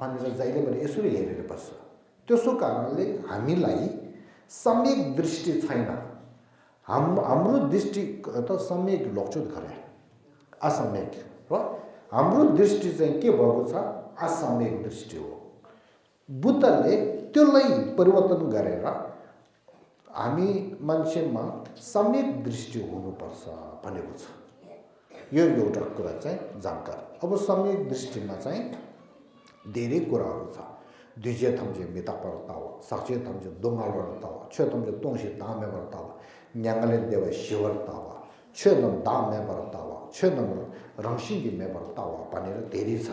भनेर जहिले पनि यसरी हेरेर बस्छ। त्यसो कारणले हामीलाई सम्यक दृष्टि छैन। हाम्रो दृष्टि त सम्यक लक्षित गरे असम्यक र हाम्रो दृष्टि चाहिँ के भएको छ असम्यक दृष्टि हो। बुद्धले त्यसलाई परिवर्तन गरेर हामी मान्छेमा सम्यक दृष्टि हुनुपर्छ भनेको छ। यो एउटा कुरा चाहिँ जानकार। अब सम्यक दृष्टिमा चाहिँ धेरै कुराहरू छ। द्वितीय थम्जे मिता पर्ताव, साक्षी थम्जे दोंगाल पर्ताव, छ थम्जे तोंशी दामे पर्ताव, न्यांगले देव शिवर्ताव, छ नम दामे पर्ताव, छ नम रंशिंगी में पर्ताव भनेर धेरै छ।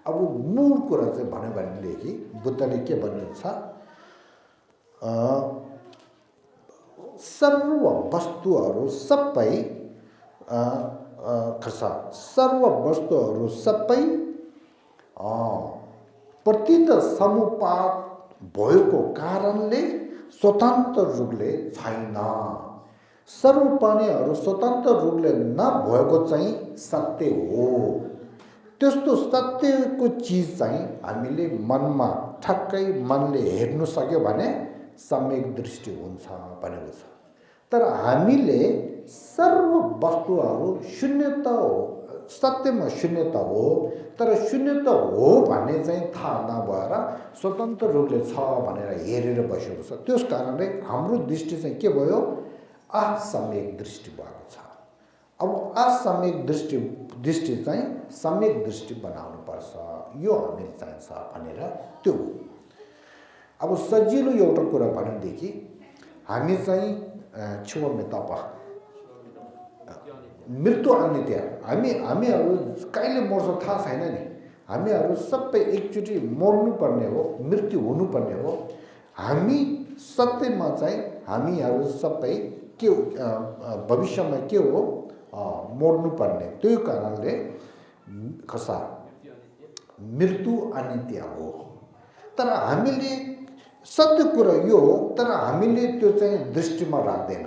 अब मूल कुरा चाहिँ भन्यो भनेदेखि बुद्धले के भन्नुहुन्छ सर्व वस्तुहरू सबै प्रतीत समुपात भएको कारणले स्वतन्त्र रूपले छैन। सर्व प्राणीहरू स्वतन्त्र रूपले नभएको चाहिँ सत्य हो। त्यस्तो सत्यको चिज चाहिँ हामीले मनमा ठक्कै मनले हेर्नु सक्यो भने सम्यक दृष्टि हुन्छ भनेको छ। तर हामीले सर्व वस्तुहरू शून्यता हो, सत्यमा शून्यता हो, तर शून्यता हो भन्ने चाहिँ थाहा नभएर स्वतन्त्र रूपले छ भनेर हेरेर बसेको छ। त्यस कारणले हाम्रो दृष्टि चाहिँ के भयो असम्यक दृष्टि भएको छ। अब असम्यक दृष्टि चाहिँ सम्यक दृष्टि बनाउनु पर्छ। यो हामीले चाहिन्छ भनेर त्यो हो। अब सजिलो एउटा कुरा भनेदेखि हामी चाहिँ छुवामेताप मृत्यु अनित्य हामीहरू कहिले मर्छ थाहा छैन नि। हामीहरू सबै एकचोटि मर्नुपर्ने हो, मृत्यु हुनुपर्ने हो। हामी सत्यमा चाहिँ हामीहरू सबै के भविष्यमा के हो मर्नुपर्ने। त्यही कारणले कसा मृत्यु अनित्य हो। तर हामीले सत्य कुरा यो हो, तर हामीले त्यो चाहिँ दृष्टिमा राख्दैन।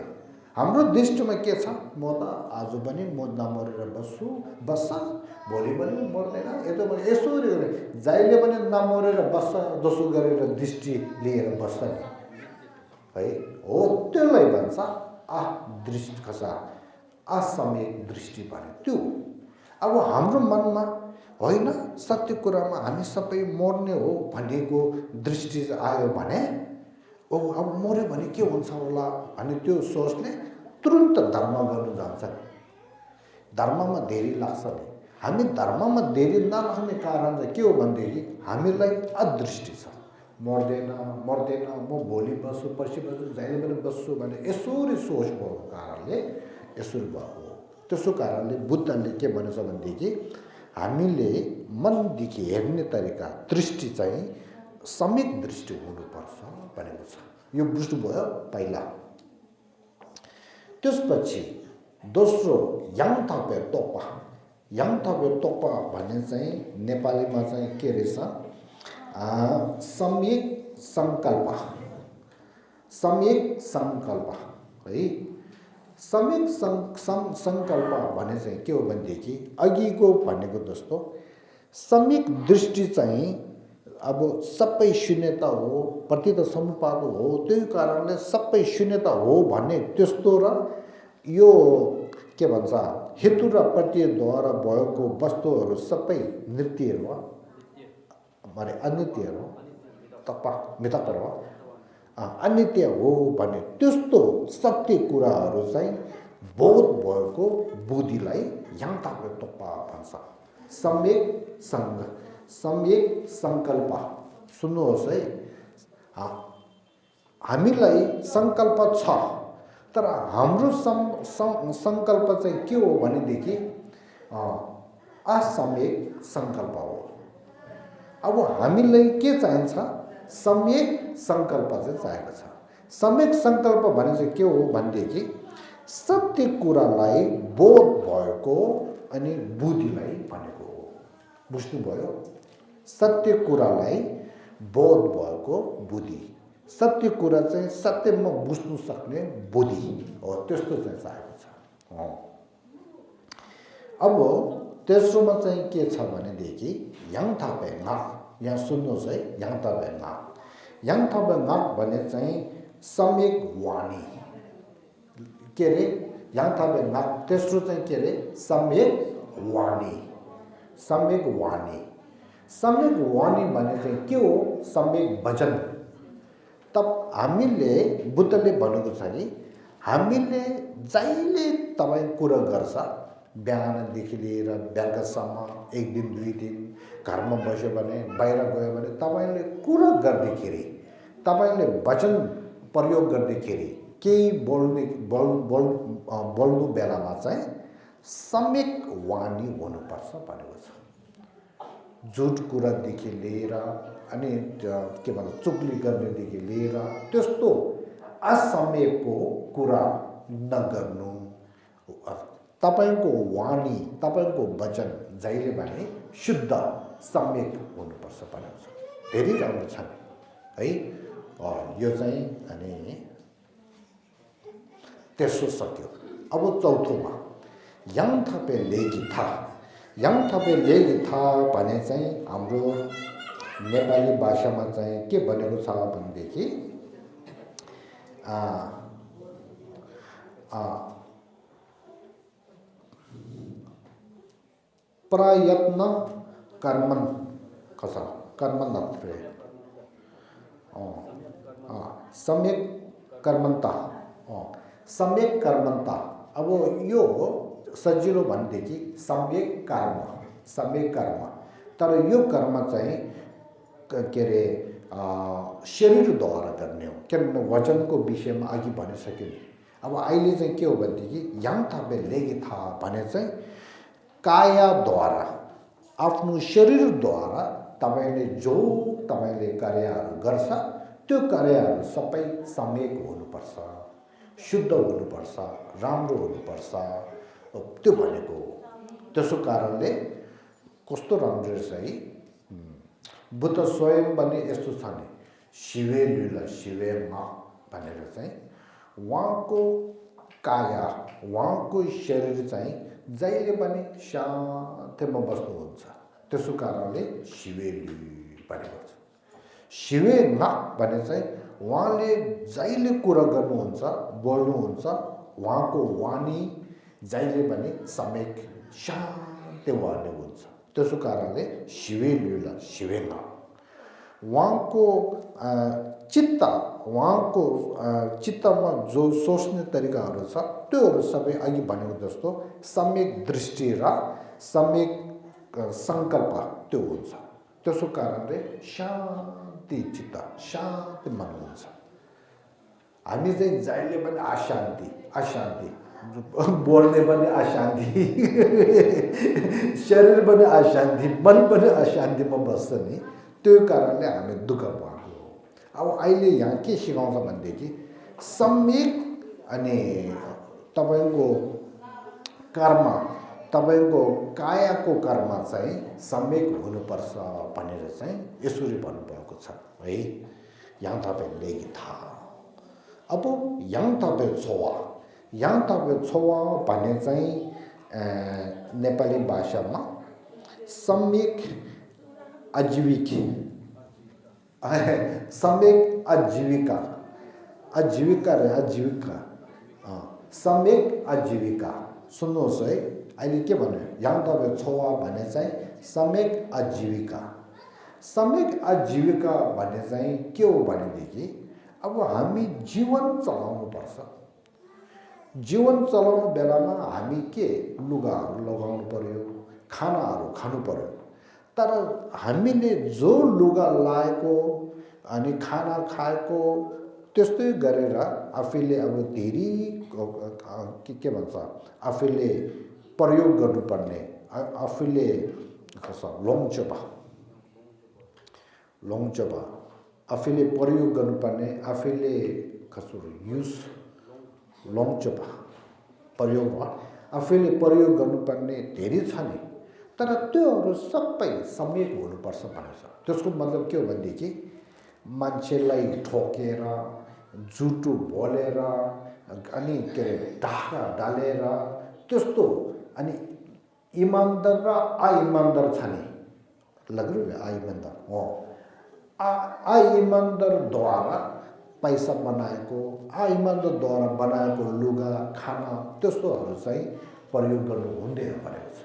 हाम्रो दृष्टिमा के छ, म त आज पनि म नमरेर बस्छ, भोलि पनि मर्दैन, यतो पनि यसो गरे जहिले पनि नमरेर बस्छ जसो गरेर दृष्टि लिएर बस्छ नि है, हो त्यसलाई भन्छ दृष्टि खसा असम्यक दृष्टि भने त्यो। अब हाम्रो मनमा होइन सत्य कुरामा हामी सबै मर्ने हो भनेको दृष्टि आयो भने अब मर्यो भने के हुन्छ होला अनि त्यो सोचले तुरुन्त धर्म गर्नु जान्छ नि, धर्ममा देरी लाग्छ नि। हामी धर्ममा देरी नलाग्ने कारण चाहिँ के हो भनेदेखि हामीलाई अदृष्टि छ, मर्दैन म भोलि बस्छु पर्सि बस्छु जहिले पनि बस्छु भने यसरी सोच भएको कारणले यसरी भएको हो। त्यसो कारणले बुद्धले के भनेछ भनेदेखि हामीले मनदेखि हेर्ने तरिका दृष्टि चाहिँ सम्यक दृष्टि हुनुपर्छ भनेको छ। यो बुझ्नुभयो पहिला। त्यसपछि दोस्रो याङथापे तोक्पा भन्ने चाहिँ नेपालीमा चाहिँ के रहेछ, सम्यक सङ्कल्प है। सम्यक सङ्कल्प भने चाहिँ के हो भनेदेखि अघिको भनेको जस्तो सम्यक दृष्टि चाहिँ अब सबै शून्यता हो, प्रतीत समुपाद हो, त्यही कारणले सबै शून्यता हो भन्ने त्यस्तो र यो के भन्छ हेतु र प्रत्ययद्वारा भएको वस्तुहरू सबै नित्यहरू हो, अनित्यहरू मिथकहरू हो, अनित्य हो भन्ने त्यस्तो सत्य कुराहरू चाहिँ बोध भएको बुद्धिलाई याङथापे तोक्पा भन्छ। सम्यक सङ्कल्प सुन्नुहोस् है, हामीलाई सङ्कल्प छ तर हाम्रो सङ्कल्प चाहिँ के हो भनेदेखि असम्यक सङ्कल्प हो। अब हामीलाई के चाहिन्छ, सम्यक सङ्कल्प चाहिँ चाहिएको छ। सम्यक सङ्कल्प भने चाहिँ के हो भनेदेखि सत्य कुरालाई बोध भएको अनि बुद्धिलाई भनेको हो। बुझ्नुभयो? सत्य कुरालाई बोध भएको बुद्धि, सत्य कुरा चाहिँ सत्यमा बुझ्नु सक्ने बुद्धि हो, त्यस्तो चाहिँ चाहिएको छ। अब तेस्रोमा चाहिँ के छ भनेदेखि याङथापे नाक, यहाँ सुन्नुहोस् है, याङथापे नाक भने चाहिँ सम्यक वाणी के अरे, याङथापे नाक तेस्रो चाहिँ के अरे सम्यक वाणी भने चाहिँ के हो, सम्यक वचन। तब हामीले बुद्धले भनेको छ कि हामीले जहिले तपाईँ कुरा गर्छ बिहानदेखि लिएर बेलुकासम्म, एक दिन दुई दिन घरमा बस्यो भने बाहिर गयो भने तपाईँले कुरा गर्दाखेरि, तपाईँले वचन प्रयोग गर्दाखेरि केही बोल्नु बेलामा चाहिँ सम्यक वाणी हुनुपर्छ भनेको छ। झुट कुरादेखि लिएर अनि के भन्छ चुगली गर्नेदेखि लिएर त्यस्तो असम्यकको कुरा नगर्नु। तपाईँको वाणी, तपाईँको वचन जहिले पनि शुद्ध सम्यक हुनुपर्छ भनेको छ। धेरै राम्रो छ है, यो चाहिँ अनि तेस्रो सक्यो। अब चौथोमा याङथापे लेगी था भने चाहिँ हाम्रो नेपाली भाषामा चाहिँ के भनेको छ भनेदेखि प्रयत्न कर्मन कसा कर्मन सम्यक कर्मन्ता। अब यो सजिलो भनेदेखि सम्यक कर्म, तर यो कर्म चाहिँ के अरे शरीरद्वारा गर्ने हो, किनभने वचनको विषयमा अघि भनिसक्यो नि। अब अहिले चाहिँ के हो भनेदेखि याङथापे लेगी था भने चाहिँ कायाद्वारा, आफ्नो शरीरद्वारा तपाईँले कार्यहरू गर्छ त्यो कार्यहरू सबै सम्यक हुनुपर्छ, शुद्ध हुनुपर्छ, राम्रो हुनुपर्छ, त्यो भनेको हो। त्यसो कारणले कस्तो राम्रो रहेछ है, बुद्ध स्वयं पनि यस्तो छ नि, शिवे लीला शिवे मा भनेर चाहिँ उहाँको काया उहाँको शरीर चाहिँ जहिले पनि शान्तिमा बस्नुहुन्छ। त्यसो कारणले शिवेली भनेको छ। शिवे न भने चाहिँ उहाँले जहिले कुरा गर्नुहुन्छ, बोल्नुहुन्छ, उहाँको वाणी जहिले पनि सम्यक शान्ति वाणी हुन्छ। त्यसो कारणले शिवेलीलाई शिवेन। उहाँको उहाँको चित्तमा जो सोच्ने तरिकाहरू छ त्योहरू सबै अघि भनेको जस्तो सम्यक दृष्टि र सम्यक सङ्कल्प त्यो हुन्छ। त्यसो कारणले शान्ति चित्त, शान्ति मन हुन्छ। हामी चाहिँ जहिले पनि अशान्ति बोल्ने पनि अशान्ति, शरीर पनि अशान्ति, मन पनि अशान्तिमा बस्छ नि। त्यो कारणले हामी दुःख भएको हो। अब अहिले यहाँ के सिकाउँछ भनेदेखि सम्यक अनि तपाईँको कर्म, तपाईँको कायाको कर्म चाहिँ सम्यक हुनुपर्छ भनेर चाहिँ यसरी भन्नुभएको छ है। यहाँ तपाईँले थाहा अब यहाँ तपाईँ छोवा भन्ने चाहिँ नेपाली भाषामा सम्यक आजीविका सम्यक आजीविका सुन्नुहोस् है। अहिले के भन्यो, यहाँ तपाईँ छोवा भने चाहिँ सम्यक आजीविका भन्ने चाहिँ के हो भनेदेखि अब हामी जीवन चलाउनुपर्छ। जीवन चलाउनु बेलामा हामी के लुगाहरू लगाउनु पर्यो, खानाहरू खानु पर्यो। तर हामीले जो लुगा लाएको अनि खाना खाएको त्यस्तै गरेर आफैले अब धेरै के भन्छ आफैले प्रयोग गर्नुपर्ने, आफैले लोङचोपा आफैले प्रयोग गर्नुपर्ने, आफैले युज लोङचोपा प्रयोग आफैले प्रयोग गर्नुपर्ने धेरै छ नि। तर त्योहरू सबै सम्यक हुनुपर्छ भनेको छ। त्यसको मतलब के हो भनेदेखि मान्छेलाई ठोकेर, झुटो बोलेर, अनि के अरे ढाका डालेर त्यस्तो, अनि इमान्दार र अइमान्दार छ नि, लाग्यो अइमान्दार हो, अइमान्दारद्वारा पैसा बनाएको, अइमान्दारद्वारा बनाएको लुगा खाना त्यस्तोहरू चाहिँ प्रयोग गर्नु हुँदैन भनेको छ।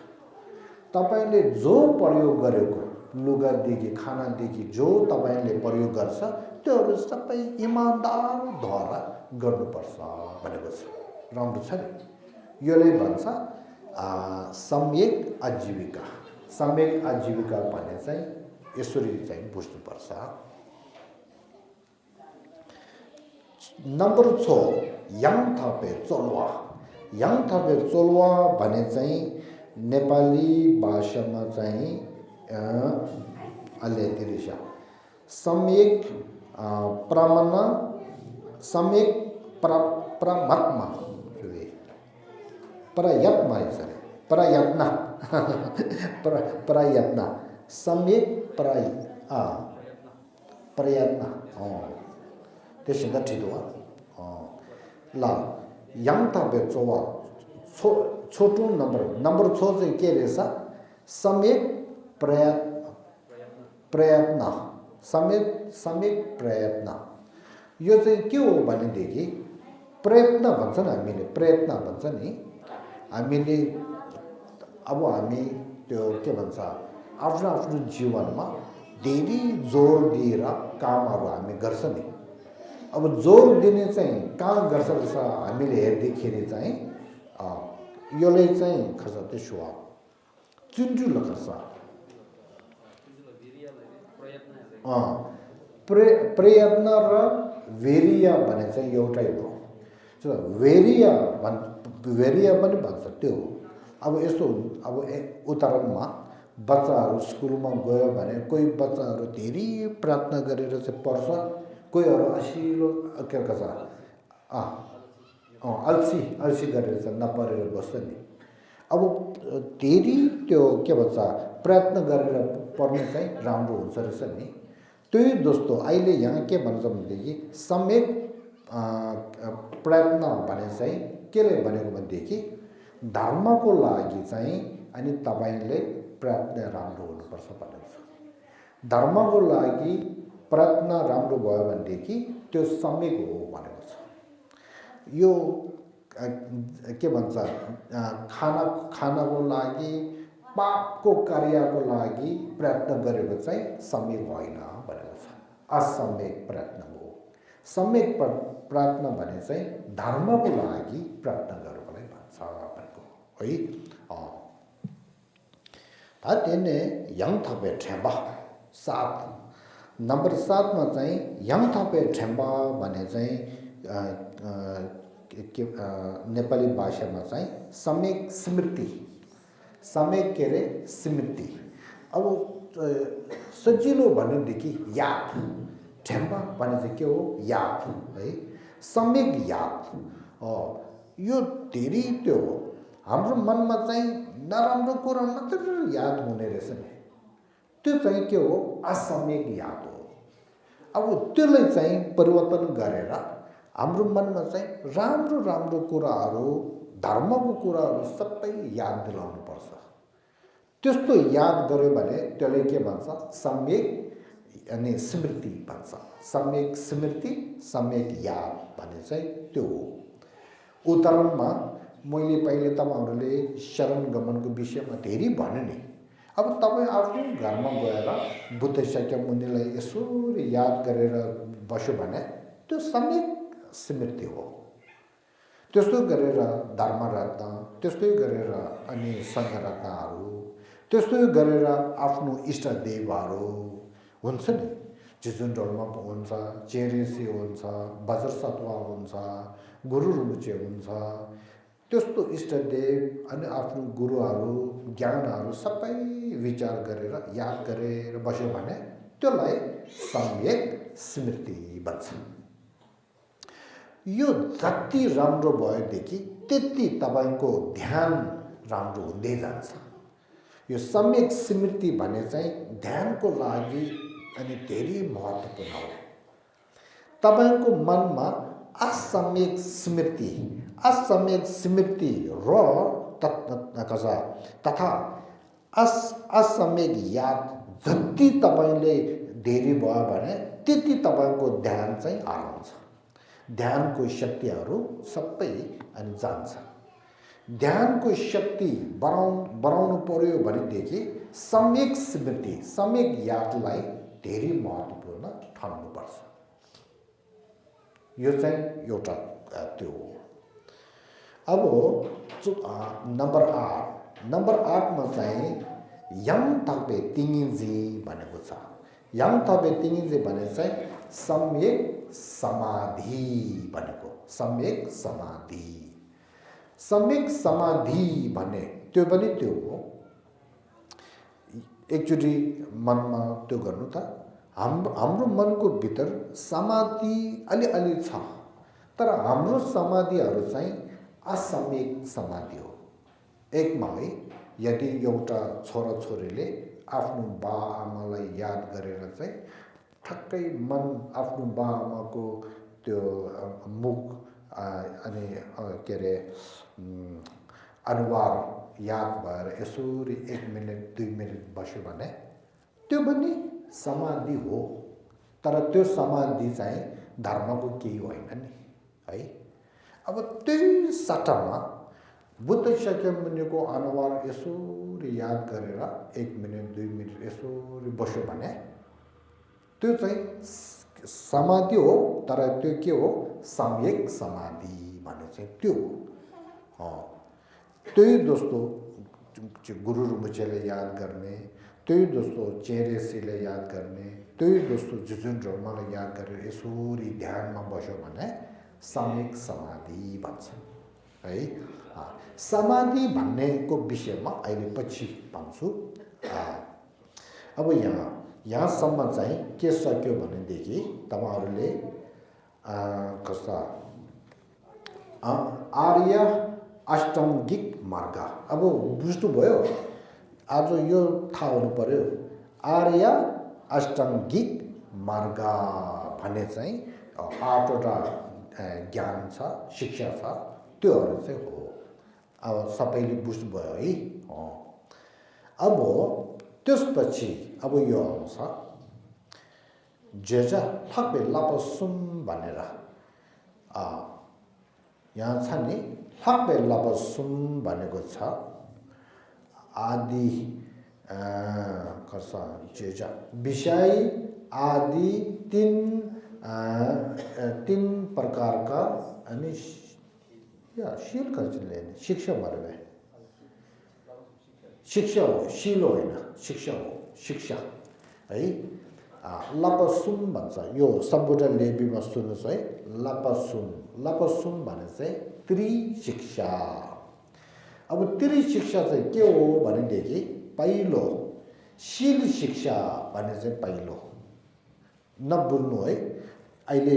तपाईँले जो प्रयोग गरेको लुगादेखि खानादेखि जो तपाईँले प्रयोग गर्छ त्योहरू सबै इमान्दारद्वारा गर्नुपर्छ भनेको छ। राम्रो छ नि। यसले भन्छ सम्यक आजीविका भन्ने चाहिँ यसरी चाहिँ बुझ्नुपर्छ। नम्बर 6 याङ थापे चोलवा भने चाहिँ नेपाली भाषामा चाहिँ अल्लेतिरिसा सम्यक प्रयत्न सम्यक प्रयत्न त्यसैले ठिक हो। ल याङ थापे चोवा छोटो नम्बर 6 चाहिँ के रहेछ, सम्यक प्रयत्न यो चाहिँ के हो भनेदेखि प्रयत्न भन्छ नि, हामीले अब हामी त्यो के भन्छ आफ्नो जीवनमा धेरै जोड दिएर कामहरू हामी गर्छ नि। अब जोड दिने चाहिँ कहाँ गर्छ रहेछ हामीले हेर्दाखेरि चाहिँ यसले चाहिँ खर्च त्यसो हो चुन्जुल खर्च प्रयत्न र वेरिया भने चाहिँ एउटै हो। वेरिया पनि भन्छ त्यो हो। अब यस्तो अब उदाहरणमा बच्चाहरू स्कुलमा गयो भने कोही बच्चाहरू धेरै प्रयत्न गरेर चाहिँ पढ्छ, कोहीहरू असिलो के भन्छ अल्छी गरेर चाहिँ नपढेर बस्छ नि। अब धेरै त्यो के भन्छ प्रयत्न गरेर पढ्नु चाहिँ राम्रो हुन्छ रहेछ नि। त्यही जस्तो अहिले यहाँ के भन्छ भनेदेखि सम्यक प्रयत्न भने चाहिँ केले भनेको भनेदेखि धर्मको लागि चाहिँ अनि तपाईले प्रयत्न राम्रो हुनुपर्छ भनेको छ। धर्मको लागि प्रयत्न राम्रो भयो भनेदेखि त्यो सम्यक हो भनेको छ। यो के भन्छ खानको लागि पापको कार्यको लागि प्रयत्न गरेको चाहिँ सम्यक होइन भनेको छ, असम्यक प्रयत्न हो। सम्यक प्रयत्न भने चाहिँ धर्मको लागि प्रयत्न गर्नलाई भन्छ भनेको है। त्यने yang थपे ठेम्बा 7 नम्बर 7 मा चाहिँ yang थपे ठेम्बा भने चाहिँ नेपाली भाषामा चाहिँ सम्यक स्मृति, सम्यक के रे स्मृति। अब सजिलो भनेदेखि याद, ठेम्बा भने चाहिँ के हो याद है, सम्यक याद। यो धेरै त्यो हो हाम्रो मनमा चाहिँ नराम्रो कुरा मात्र याद हुने रहेछ नि, त्यो चाहिँ के हो असम्यक याद हो। अब त्यसलाई चाहिँ परिवर्तन गरेर हाम्रो मनमा चाहिँ राम्रो राम्रो कुराहरू, धर्मको कुराहरू सबै याद दिलाउनु पर्छ। त्यस्तो याद गर्यो भने त्यसलाई के भन्छ सम्यक अनि स्मृति भन्छ। सम्यक स्मृति, सम्यक याद भने चाहिँ त्यो हो। उदाहरणमा मैले पहिले तपाईहरुले शरण गमनको विषयमा धेरै भने नि। अब तपाईं आफ्नो घरमा गएर बुद्ध शाक्यमुनिलाई यसरी याद गरेर बस्यो भने त्यो सम्यक स्मृति हो। त्यस्तो गरेर धर्मरत्न, त्यस्तै गरेर अनि सङ्घरत्नहरू, त्यस्तै गरेर आफ्नो इष्टदेवहरू हुन्छ नि, जिजुन्डोलमा हुन्छ, चेरेसी हुन्छ, वज्रसत्वा हुन्छ, गुरु रुचे हुन्छ। त्यस्तो इष्टदेव अनि आफ्नो गुरुहरू, ज्ञानहरू सबै विचार गरेर याद गरेर बस्यो भने त्यसलाई सम्यक स्मृति भन्छ। यो जति राम्रो भएदेखि त्यति तपाईको ध्यान राम्रो हुँदै जान्छ। यो सम्यक स्मृति भने चाहिँ ध्यानको लागि अनि धेरै महत्त्वपूर्ण हो। तपाईको मनमा असम्यक स्मृति र तथा असम्यक याद जति तपाईले धेरै भयो भने त्यति तपाईको ध्यान चाहिँ हराउँछ। ध्यानको शक्तिहरू सबै अनि जान्छ। ध्यानको शक्ति बढाउनु पर्यो भनेदेखि सम्यक स्मृति, सम्यक यादलाई धेरै महत्त्वपूर्ण ठान्नुपर्छ। यो चाहिँ एउटा त्यो हो। अब नम्बर 8 मा चाहिँ yang tabe tingji भनेको छ। yang tabe tingji भने चाहिँ सम्यक समाधि भनेको। सम्यक समाधि, सम्यक समाधि भने त्यो पनि त्यो हो। एकचोटि मनमा त्यो गर्नु त, हाम्रो मनको भित्र समाधि अलि छ, तर हाम्रो समाधिहरू चाहिँ असम्यक समाधि हो। एकमा है, यदि एउटा छोराछोरीले आफ्नो बाआमालाई याद गरेर चाहिँ ठक्कै मन आफ्नो बाआमाको त्यो मुख अनि के अरे अनुहार याद भएर यसरी 1 मिनट 2 मिनट बस्यो भने त्यो पनि समाधि हो। तर त्यो समाधि चाहिँ धर्मको केही होइन नि है। अब त्यही सट्टामा बुद्ध शाक्यमुनिको अनुहार यसरी याद गरेर 1 मिनट 2 मिनट यसरी बस्यो भने त्यो चाहिँ समाधि हो। तर त्यो के हो, सम्यक समाधि भने चाहिँ त्यो हो। त्यही दोस्तो गुरु रुमुचेले याद गर्ने, त्यही दोस्तो चेरेसीले याद गर्ने, त्यही दोस्तो जुजुन ढोलमालाई याद गरेर यसरी ध्यानमा बस्यो भने सम्यक समाधि भन्छ है। समाधि भन्नेको विषयमा अहिले पछि भन्छु। अब यहाँसम्म चाहिँ के सक्यो भनेदेखि तपाईहरुले कस्ता आर्य अष्टाङ्गिक मार्ग अब बुझ्नुभयो। आज यो थाहा हुनु पर्यो, आर्य अष्टाङ्गिक मार्ग भन्ने चाहिँ 8वटा ज्ञान छ, शिक्षा छ। त्योहरू चाहिँ हो। अब सबैले बुझ्नुभयो है। अब त्यसपछि अब यो आउँछ जेजा ठक्कै लपसुम भनेर यहाँ छ नि, ठक्कै लपसुम भनेको छ आदि जेजा विषय आदि तीन प्रकार का अनि या शील का शिक्षा भरे शिक्षा हो, शील होइन, शिक्षा हो, शिक्षा है। लपसुम भन्छ यो सम्पूर्ण लेबीमा सुन्नुहोस् है। लपसुम भने चाहिँ त्रिशिक्षा। अब त्रिशिक्षा चाहिँ के हो भनेदेखि पहिलो शील शिक्षा भने चाहिँ पहिलो नबुल्नु है। अहिले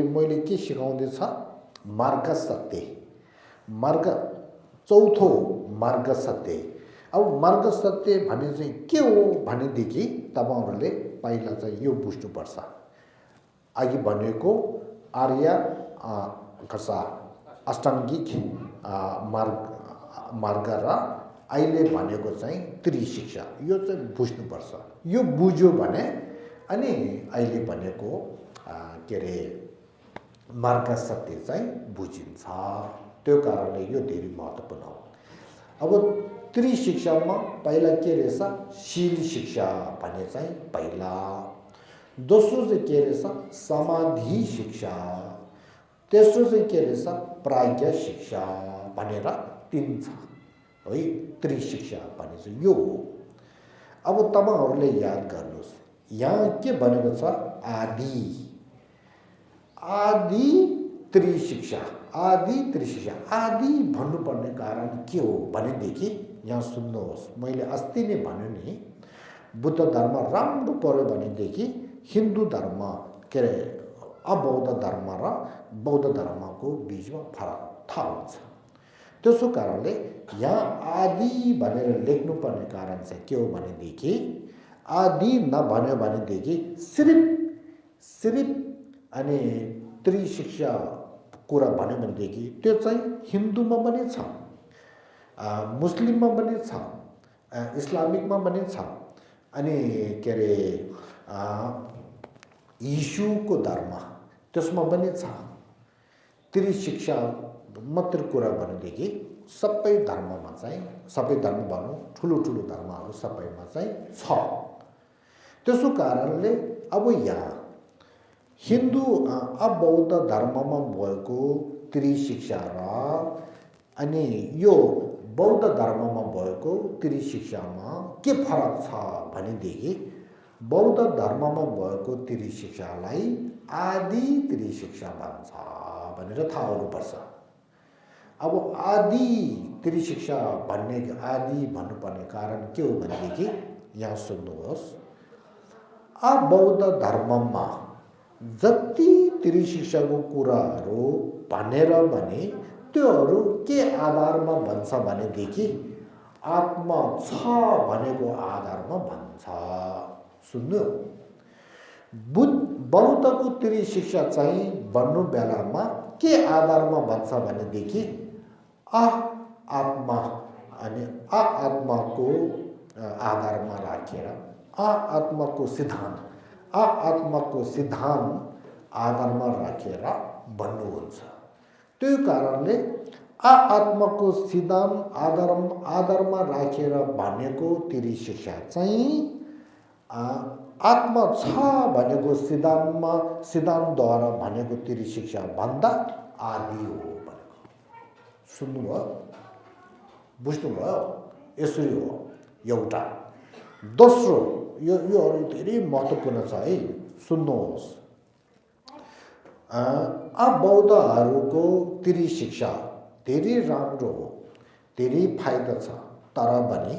मैले के सिकाउँदैछ मार्ग सत्य, चौथो मार्ग सत्य। अब मार्ग सत्य भने चाहिँ के हो भनेदेखि तपाईहरुले पहिला चाहिँ यो बुझ्नुपर्छ। अघि भनेको आर्य अष्टाङ्गिक मार्ग र अहिले भनेको चाहिँ त्रिशिक्षा, यो चाहिँ बुझ्नुपर्छ। यो बुझ्यो भने अनि अहिले भनेको के अरे मार्ग सत्य चाहिँ बुझिन्छ। त्यो कारणले यो धेरै महत्त्वपूर्ण हो। अब त्रिशिक्षामा पहिला के रहेछ शील शिक्षा भने चाहिँ पहिला, दोस्रो चाहिँ के रहेछ समाधि शिक्षा, तेस्रो चाहिँ के रहेछ प्राज्ञा शिक्षा भनेर तीन छ है। त्रिशिक्षा भने चाहिँ यो हो। अब तपाईहरुले याद गर्नुस् यहाँ के भनेको छ आदि त्रिशिक्षा। आदि भन्नुपर्ने कारण के हो भनेदेखि यहाँ सुन्नुहोस्, मैले अस्ति नै भने नि बुद्ध धर्म राम्रो पर्यो भनेदेखि हिन्दू धर्म के अरे अबौद्ध धर्म र बौद्ध धर्मको बीचमा फरक थाहा हुन्छ। त्यसो कारणले यहाँ आदि भनेर लेख्नुपर्ने कारण चाहिँ के हो भनेदेखि आदि नभन्यो भनेदेखि सिर्फ अनि त्रिशिक्षा कुरा भन्यो भनेदेखि त्यो चाहिँ हिन्दूमा पनि छ, मुस्लिममा पनि छ, इस्लामिकमा पनि छ, अनि के अरे यीशुको धर्म त्यसमा पनि छ। त्रिशिक्षा मात्र कुरा भनेदेखि सबै धर्ममा चाहिँ, सबै धर्म भनौँ ठुलो धर्महरू सबैमा चाहिँ छ। त्यसो कारणले अब यहाँ हिन्दू बौद्ध धर्ममा भएको त्रिशिक्षा र अनि यो बौद्ध धर्ममा भएको त्रिशिक्षामा के फरक छ भनेदेखि बौद्ध धर्ममा भएको त्रिशिक्षालाई आदि त्रिशिक्षा भन्छ भनेर थाहा हुनुपर्छ। अब आदि त्रिशिक्षा भन्ने आदि भन्नुपर्ने कारण के हो भनेदेखि यहाँ सुन्नुहोस्, बौद्ध धर्ममा जति त्रिशिक्षाको कुराहरू भनेर भने त्योहरू के आधारमा भन्छ भनेदेखि आत्मा छ भनेको आधारमा भन्छ। सुन्नु, बौद्धको त्रिशिक्षा चाहिँ भन्नु बेलामा के आधारमा भन्छ भनेदेखि आत्मा अनि आत्माको आधारमा राखेर आत्माको सिद्धान्त आधारमा राखेर भन्नुहुन्छ। त्यो कारणले आत्माको सिद्धान्त आधारमा राखेर भनेको त्रिशिक्षा चाहिँ आत्मा छ भनेको सिद्धान्तद्वारा भनेको त्रिशिक्षा भन्दा आदि हो भनेको। सुन्नुभयो, बुझ्नुभयो? यसरी हो एउटा। दोस्रो यो अरू धेरै महत्त्वपूर्ण छ है, सुन्नुहोस्। बौद्धहरूको त्रिशिक्षा धेरै राम्रो हो, धेरै फाइदा छ, तर पनि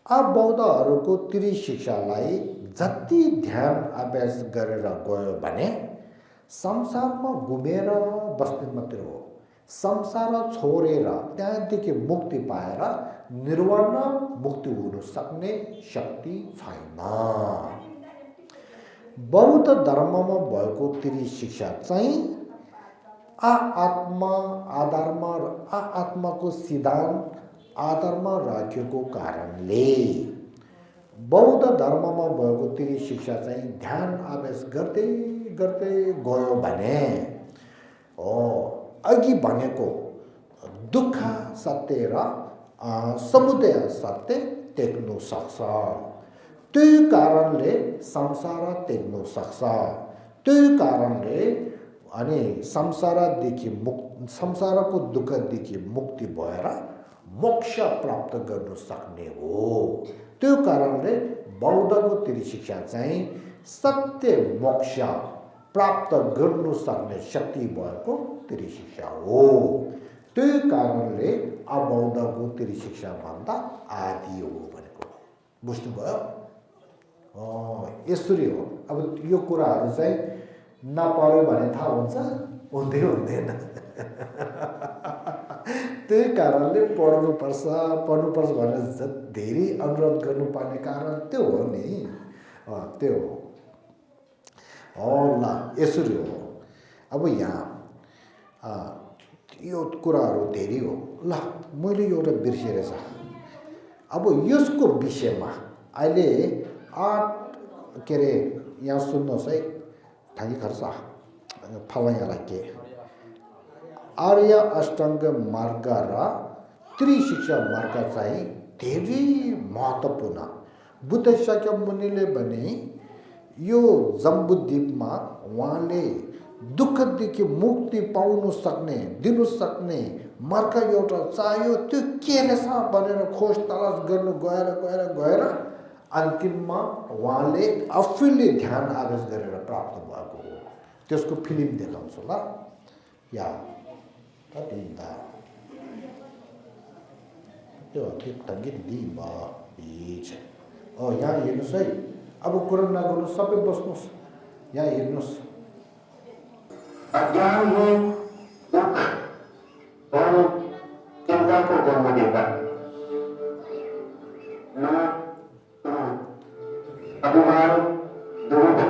बौद्धहरूको त्रिशिक्षालाई जति ध्यान अभ्यास गरेर गयो भने संसारमा घुमेर बस्ने मात्र हो। संसार छोडेर त्यहाँदेखि मुक्ति पाएर निर्वाण मुक्ति हुन सक्ने शक्ति छैन। बौद्ध धर्ममा भएको त्रिशिक्षा चाहिँ आ आत्मा आधारमा आ आत्माको सिद्धान्त आधारमा राखेको कारणले बौद्ध धर्ममा भएको ती शिक्षा चाहिँ ध्यान अभ्यास गर्दै गर्दै गयो भने अघि भनेको दुःख सत्य र समुदय सत्य देख्नु सक्छ। त्यही कारणले संसार देख्नु सक्छ। त्यही कारणले अनि संसारको दुःखदेखि मुक्ति भएर मोक्ष प्राप्त गर्नु सक्ने हो। त्यो कारणले बौद्धको त्रिशिक्षा चाहिँ सत्य मोक्ष प्राप्त गर्नु सक्ने शक्ति भएको त्रिशिक्षा हो। त्यही कारणले अबौद्धको त्रिशिक्षा भन्दा आदि हो भनेको बुझ्नुभयो। यसरी हो। अब यो कुराहरू चाहिँ नपढ्यो भने थाहा हुन्छ, हुँदैन। त्यही कारणले पढ्नुपर्छ भनेर धेरै अनुरोध गर्नुपर्ने कारण त्यो हो नि। त्यो हो ल, यसरी हो। अब यहाँ यो कुराहरू धेरै हो। ल मैले एउटा बिर्सेर छ। अब यसको विषयमा अहिले 8 के अरे यहाँ सुन्नुहोस् है, ठागी खर्च फलाइँलाई के आर्य अष्टाङ्ग मार्ग र त्रिशिक्षा मार्ग चाहिँ धेरै महत्त्वपूर्ण। बुद्ध शाक्य मुनिले भने यो जम्बुद्वीपमा उहाँले दुःखदेखि मुक्ति पाउनु सक्ने दिनु सक्ने मार्ग एउटा चाहियो। त्यो के रहेछ भनेर खोज तलास गर्नु गएर अन्तिममा उहाँले आफैले ध्यान आदेश गरेर प्राप्त भएको हो। त्यसको फिल्म देखाउँछु ल। या त्यो यहाँ हेर्नुहोस् है। अब कुरा नगर्नुहोस्, सबै बस्नुहोस्। यहाँ हेर्नुहोस्। अज्ञान ही दुख और चिंता को जन्म देता है। अभिमान, दुविधा,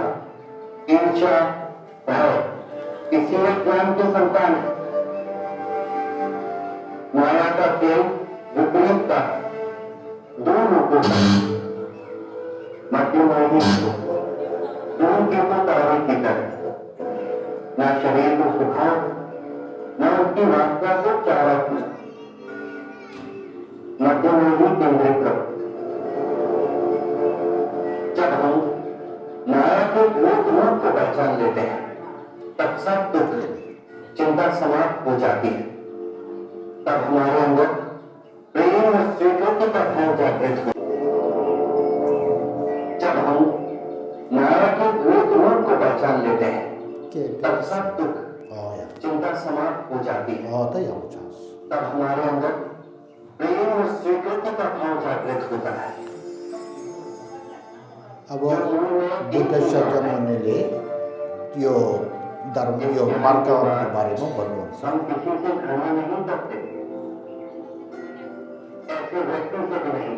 ईर्ष्या, भय, इसी ज्ञान की संतान है। माया का खेल विपरीतता दो रूपों का मध्यमोही दूर के तो तारे की तरह न शरीर को सुखाओ न उसकी वासना को चारा मध्यमोही केंद्रित करो। जब हम माया के मूल रूप को पहचान लेते हैं तब सब दुख चिंता समाप्त हो जाती है। तब हमारे अंदर प्रेम और स्वीकृति का भाव जागृत हो। जब हम माया के मूल रूप को पहचान लेते हैं तब सब दुख चिंता समाप्त हो जाती है। तब हमारे अंदर प्रेम और स्वीकृति का भाव जागृत होता है। अब बुद्ध शाक्य मुनिले यो धर्म यो मार्गको बारेमा भन्नुहुन्छ। हम किसी से घृणा नहीं करते, ऐसे व्यक्ति से भी नहीं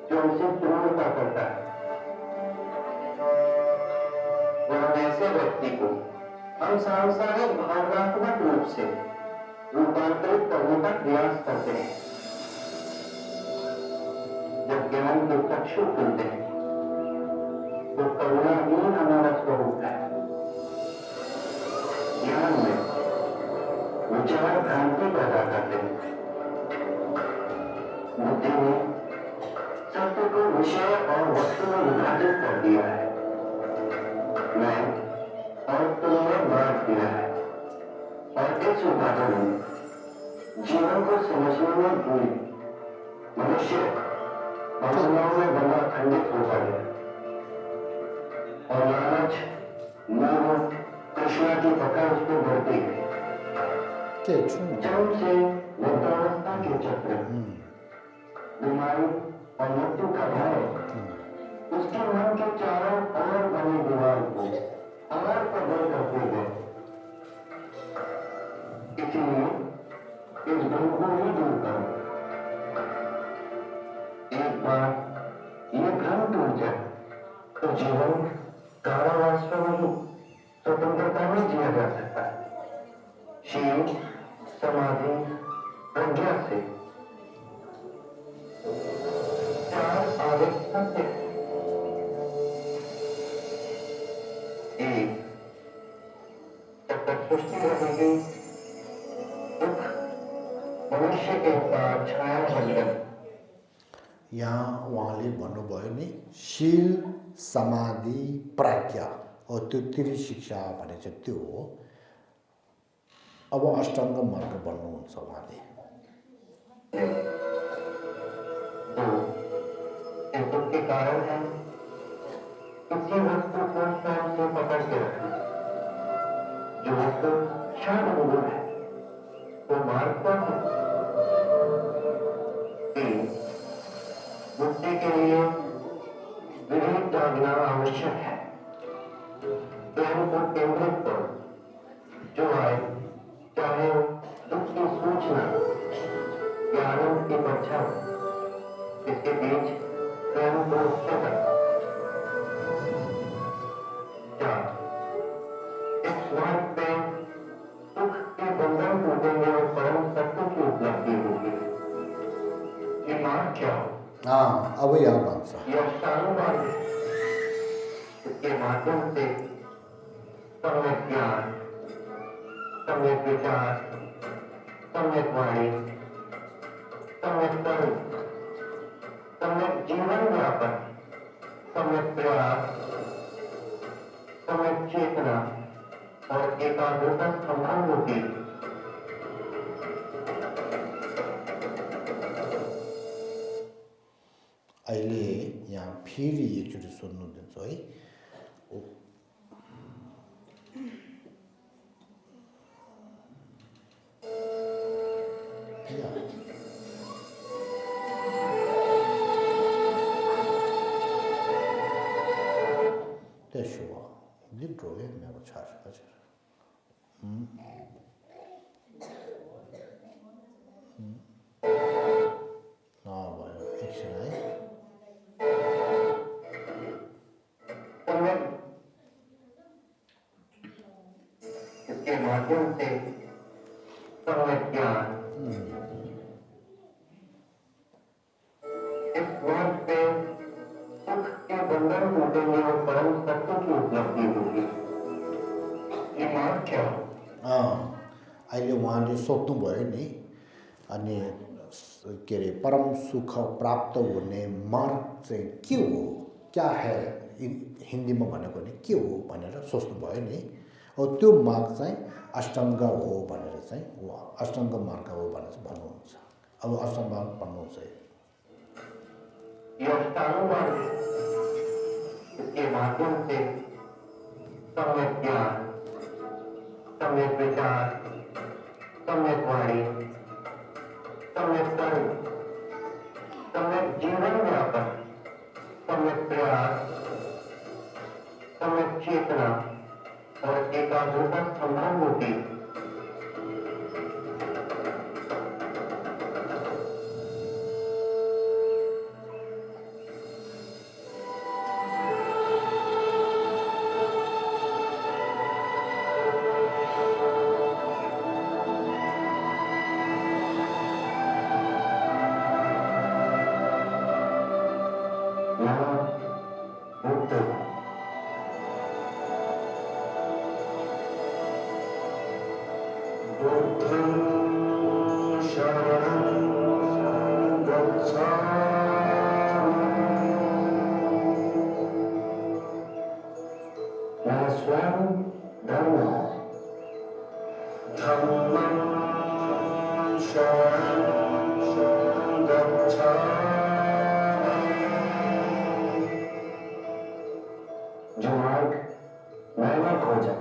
जो उनसे क्रूरता करता है। वह ऐसे व्यक्ति को हम सांसारिक भावनात्मक रूप से रूपांतरित करने का प्रयास करते हैं। जब ज्ञान के चक्षु खुलते हैं तो करुणा ही हमारा स्वरूप है। ज्ञान में विचार भ्रांति पैदा करते हैं। बुद्धि ने सत्य को विषय और वस्तु में विभाजित कर दिया है। मैं और तुमने बांट दिया है और इस विभाजन में जीवन को समझने में भूल मनुष्य भावनाओं में बना खंडित होता है और लालच मोह कृष्णा की पकड़ उसको बढ़ती है। जन्म से वृद्धावस्था के चक्र बीमारी और मृत्यु का भय उसके मन के चारों ओर बने दीवार को और प्रबल करते गए। इसीलिए इस भ्रम को ही दूर करो। एक बार ये भ्रम टूट जाए तो जीवन कारावास में नहीं स्वतंत्रता में जिया जा सकता है। शील समाधि प्रज्ञा से चार आवेग सत्य एक जब तक सृष्टि रहेगी दुख मनुष्य के ऊपर छाया बनेगा। यहाँ उहाँले भन्नुभयो नि शील समाधि प्रज्ञा हो त्यो त्रिशिक्षा भने चाहिँ त्यो हो। अब अष्टाङ्ग मार्ग भन्नुहुन्छ उहाँले। दुख के कारण है किसी वस्तु को स्वयं से पकड़ के रखना। जो वस्तु क्षण भंगुर है वो मार्ग क्या है? मुक्ति के लिए विवेक जागना आवश्यक है। स्वयं को केंद्रित करो, जो आए चाहे दुख की सूचना या आनंद की परछाई, इसके बीच स्वयं को स्थिर रखो। इस मार्ग पे सुख के बंधन टूटेंगे और परम सत्य की उपलब्धि होगी। ये मार्ग क्या हो? हाँ, अब यहाँ भन्छ यह अष्टांग मार्ग है। इसके माध्यम से सम्यक ज्ञान, सम्यक विचार, सम्यक वाणी, सम्यक कर्म, सम्यक जीवन व्यापन, सम्यक प्रयास, सम्यक चेतना और एकाग्रता संभव होती है। अहिले यहाँ फेरि एकचोटि सुन्नु दिन्छु है। त्यसो भयो लिट रोगे मेरो छास हजुर भयो एकछिन है। इसके माध्यम से सम्यक ज्ञान, इस मार्ग पे सुख के बंधन टूटेंगे और परम सत्य की उपलब्धि होगी। ये मार्ग क्या हो? अहिले उहाँले सोध्नुभयो नि अनि के अरे परम सुख प्राप्त हुने मार्ग चाहिँ के हो, क्या है हिन्दीमा भनेको नि के हो भनेर सोच्नुभयो नि। अब त्यो मार्ग चाहिँ अष्टाङ्ग हो भनेर चाहिँ अष्टाङ्ग मार्ग हो भनेर चाहिँ भन्नुहुन्छ। अब अष्टाङ्ग मार्ग भन्नुहुन्छ। यह अष्टांग मार्ग है। इसके माध्यम से सम्यक ज्ञान, सम्यक विचार, सम्यक वाणी, सम्यक कर्म, सम्यक जीवन व्यापन, सम्यक प्रयास, सम्यक चेतना और एकाग्रता संभव होती है। जो मार्ग मैंने खोजा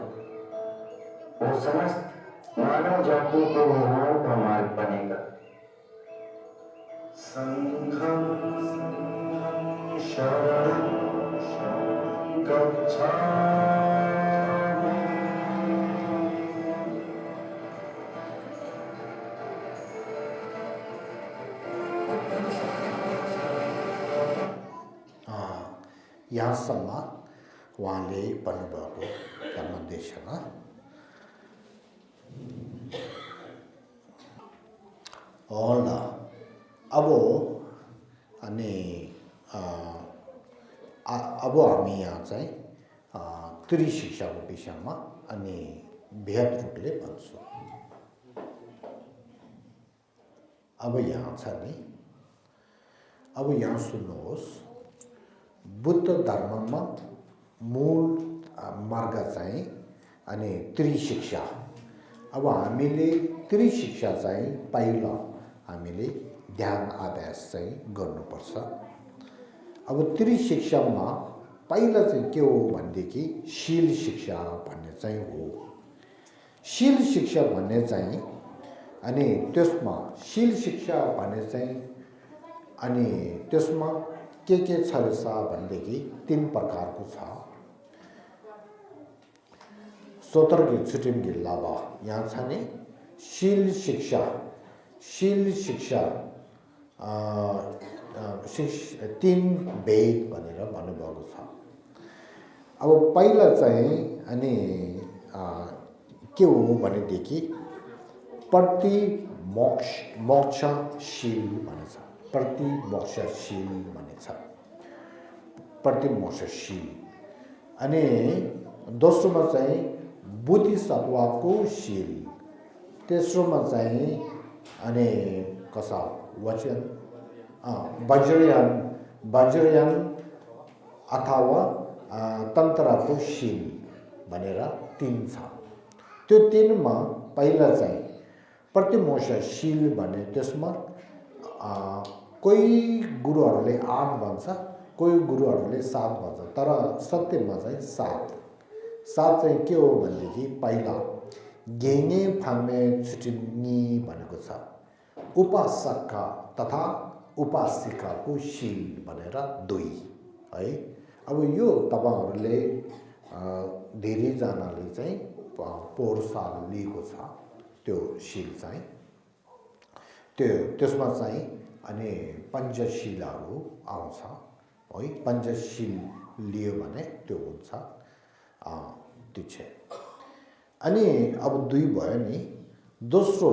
वो समस्त मानव जाति के निर्माण का मार्ग बनेगा। संघं शरणं गच्छामि। यहाँसम्म उहाँले भन्नुभएको धर्मदेशना होला अब अनि अब हामी यहाँ चाहिँ त्रिशिक्षाको विषयमा अनि बृहत रूपले भन्छु। अब यहाँ छ नि, अब यहाँ सुन्नुहोस्, बुद्ध धर्ममा मूल मार्ग चाहिँ अनि त्रिशिक्षा। अब हामीले त्रिशिक्षा चाहिँ पहिला हामीले ध्यान अभ्यास चाहिँ गर्नुपर्छ। अब त्रिशिक्षामा पहिला चाहिँ के हो भनेदेखि शील शिक्षा भन्ने चाहिँ हो। शील शिक्षा भन्ने चाहिँ अनि त्यसमा शील शिक्षा भन्ने चाहिँ अनि त्यसमा के छ रहेछ भनेदेखि 3 प्रकारको छ। सोतर्की छुटिमगी लाभा यहाँ छ नि शील शिक्षा। शील शिक्षा 3 भेद भनेर भन्नुभएको छ। अब पहिला चाहिँ अनि के हो भनेदेखि प्रतिमोक्षशील भनिन्छ। प्रतिमोक्षशील भनिन्छ। प्रतिमोक्षशील अनि दोस्रोमा चाहिँ बुद्धिसत्वको शील, तेस्रोमा चाहिँ अनि कसा वचन वज्रयान अथवा तन्त्रको शील भनेर 3 छ। त्यो 3 मा पहिला चाहिँ प्रतिमोक्षशील भने त्यसमा कोही गुरुहरूले 8 भन्छ, कोही गुरुहरूले 7 भन्छ, तर सत्यमा चाहिँ 7 चाहिँ के हो भनेदेखि पहिला गेङे फामे छुटिनी भनेको छ। उपासकका तथा उपासिकाको शील भनेर 2 है। अब यो तपाईहरुले धेरैजनाले चाहिँ पोहोर साल लिएको छ त्यो शील चाहिँ। त्यसमा चाहिँ अनि पञ्चशीलहरू आउँछ है। पञ्चशील लियो भने त्यो हुन्छ त्यो छ। अनि अब 2 भयो नि। दोस्रो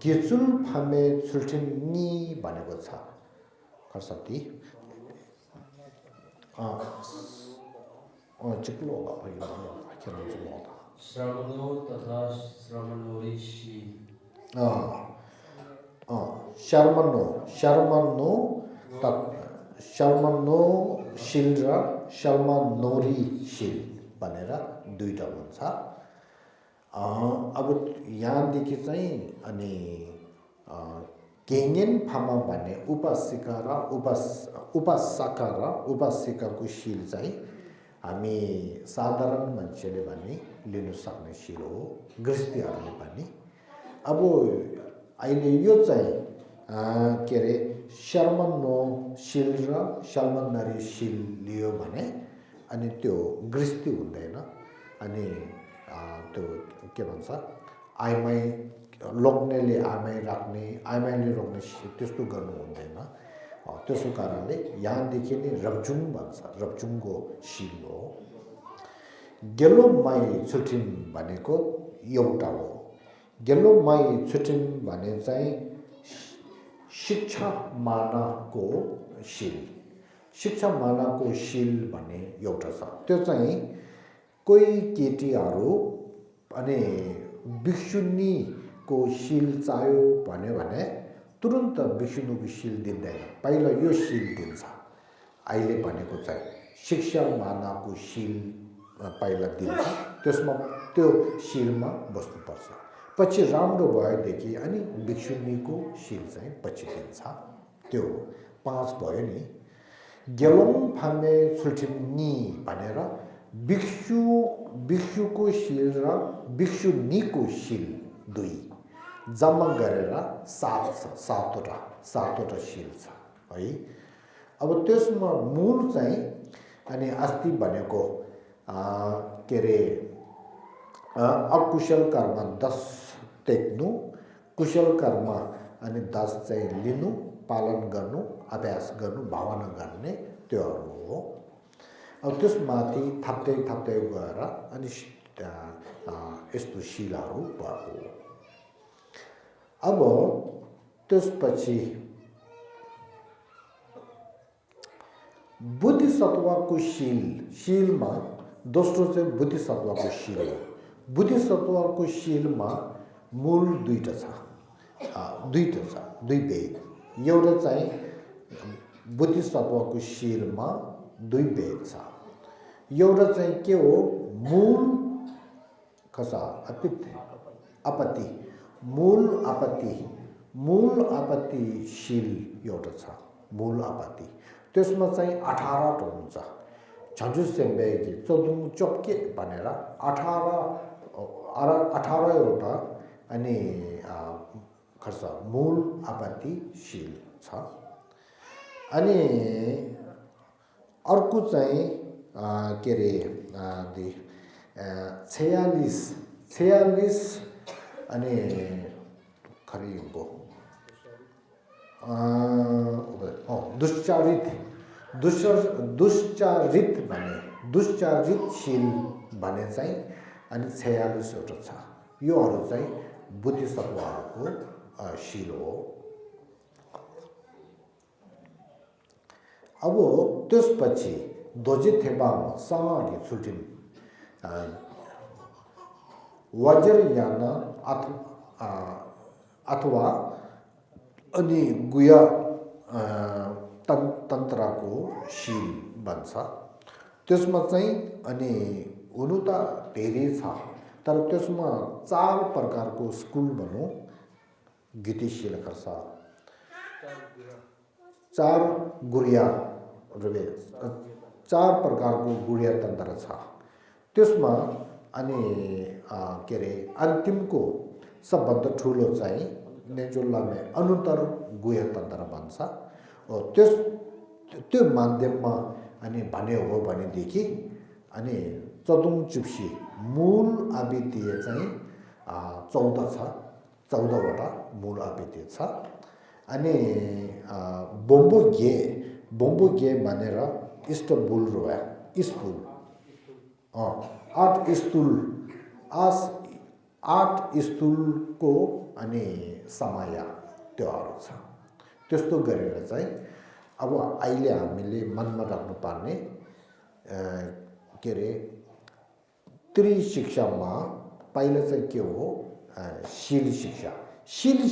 गेचुल फामे छुल्टिनी भनेको छ। खर्साती चिक्लो पहिला श्रमणो तथा श्रमणोरीशील। शर्मणोशील र शर्मणोरीशील भनेर 2टा हुन्छ। अब यहाँदेखि चाहिँ अनि केङेन फामा भन्ने उपासिका र उपासका र उपासिकाको शील चाहिँ हामी साधारण मान्छेले पनि लिन सक्ने शील हो, गृहस्थीहरूले पनि। अब अहिले यो चाहिँ के अरे शर्मणोशील र शर्मणोरीशील लियो भने अनि त्यो गृहस्थी हुँदैन। अनि त्यो के भन्छ आइमाई लोग्नेले आइमाई राख्ने, आइमाईले रोक्ने त्यस्तो गर्नु हुँदैन। त्यसो कारणले यहाँदेखि नै रब्जुङ भन्छ, रब्जुङको शील हो। गेलो माई छुटिन भनेको एउटा हो। गेलो माई छुटिन भने चाहिँ शिक्षा मानाको शील। शिक्षा मानाको शील भन्ने एउटा छ। त्यो चाहिँ कोही केटीहरू अनि भिक्षुनीको शील चाहियो भने तुरुन्त भिक्षुनीको शील दिँदैन, पहिला यो शील दिन्छ। अहिले भनेको चाहिँ शिक्षा मानाको शील पहिला दिन्छ, त्यसमा त्यो शीलमा बस्नुपर्छ। पछि राम्रो भएदेखि अनि भिक्षुनीको शील चाहिँ पछि दिन्छ। त्यो 5 भयो नि। गेलोङ फामे छुल्टिनी भनेर भिक्षुको शील र भिक्षुनीको शील 2 जम्मा गरेर 7वटा शील छ है। अब त्यसमा मूल चाहिँ अनि अस्ति भनेको के अरे अकुशल कर्म 10 त्याग्नु, कुशल कर्म अनि 10 चाहिँ लिनु, पालन गर्नु, अभ्यास गर्नु, भावना गर्ने त्योहरू हो। अब त्यसमाथि थप्दै गएर अनि यस्तो शीलहरू भएको। अब त्यसपछि बुद्धिसत्वको शीलमा दोस्रो चाहिँ बुद्धिसत्वको शील हो। बुद्धिसत्वको शीलमा मूल दुईटा छ, दुई भेद। एउटा चाहिँ बुद्धिसत्वको शीलमा दुई भेद छ। एउटा चाहिँ के हो, मूल आपत्ति, मूल आपत्ति शील एउटा छ। मूल आपत्ति त्यसमा चाहिँ 18 हुन्छ। झन्झु सेम्बेगी चौधुङ चोप्के भनेर 18वटा अनि खर्च मूल आपत्तिशील छ। अनि अर्को चाहिँ के अरे 46 अनि खरिको दुश्चारितशील भने चाहिँ अनि 46 वटा छ। योहरू चाहिँ बुद्धिसत्वहरूको शील हो। अब त्यसपछि दोजिथेबामा समाधि छुटिन वज्रयान अथवा अनि गुया तन्त्रको शील बन्छ। त्यसमा चाहिँ अनि हुनु त धेरै छ, तर त्यसमा 4 प्रकारको स्कुल भनौँ गतिशील खर्च 4 प्रकारको गुडिया तन्त्र छ। त्यसमा अनि के अरे अन्तिमको सबभन्दा ठुलो चाहिँ नेजुल्लामे अनुत्तर गुह्य तन्त्र भन्छ। त्यो माध्यममा अनि भने हो भनेदेखि अनि चौधुङ चुप्सी मूल आवृत्तीय चाहिँ 14 छ, 14वटा मूल आवृत्ति छ। अनि बोम्बो गे भनेर इस्टबुल रोया स्पुल 8 स्थूलको अनि समय त्योहरू छ। त्यस्तो गरेर चाहिँ अब अहिले हामीले मनमा राख्नुपर्ने के अरे त्रिशिक्षामा पहिला चाहिँ के हो, शील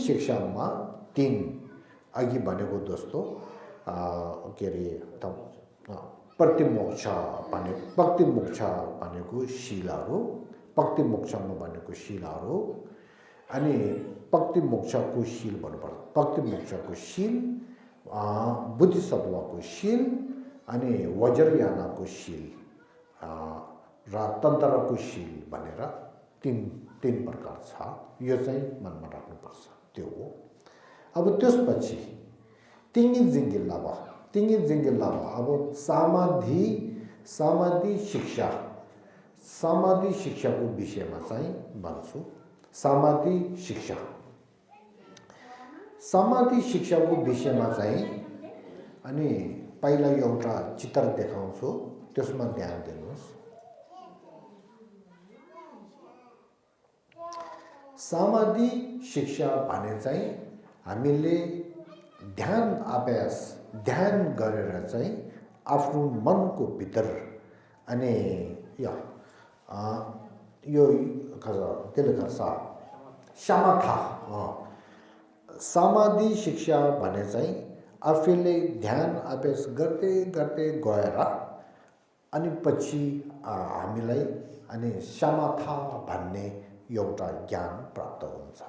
शिक्षामा 3 अघि भनेको जस्तो के अरे प्रतिमोक्ष भनेको शीलहरू, पक्ति मोक्षमा भनेको शीलहरू अनि पक्ति मोक्षको शील भन्नुपर्छ। पक्ति मोक्षको शील, बुद्धिसत्वको शील अनि वज्रयानको शील र तन्त्रको शील भनेर 3 प्रकार छ। यो चाहिँ मनमा राख्नुपर्छ, त्यो हो। अब त्यसपछि तिङ्गिन जिङ्गिल लाभा अब समाधि शिक्षाको विषयमा चाहिँ भन्छु। समाधि शिक्षाको विषयमा चाहिँ अनि पहिला एउटा चित्र देखाउँछु, त्यसमा ध्यान दिनुहोस्। समाधि शिक्षा भने चाहिँ हामीले ध्यान गरेर चाहिँ आफ्नो मनको भित्र अनि यो त्यसले गर्छ समथा। समाधि शिक्षा भने चाहिँ आफूले ध्यान अभ्यास गर्दै गएर अनि पछि हामीलाई अनि समथा भन्ने एउटा ज्ञान प्राप्त हुन्छ।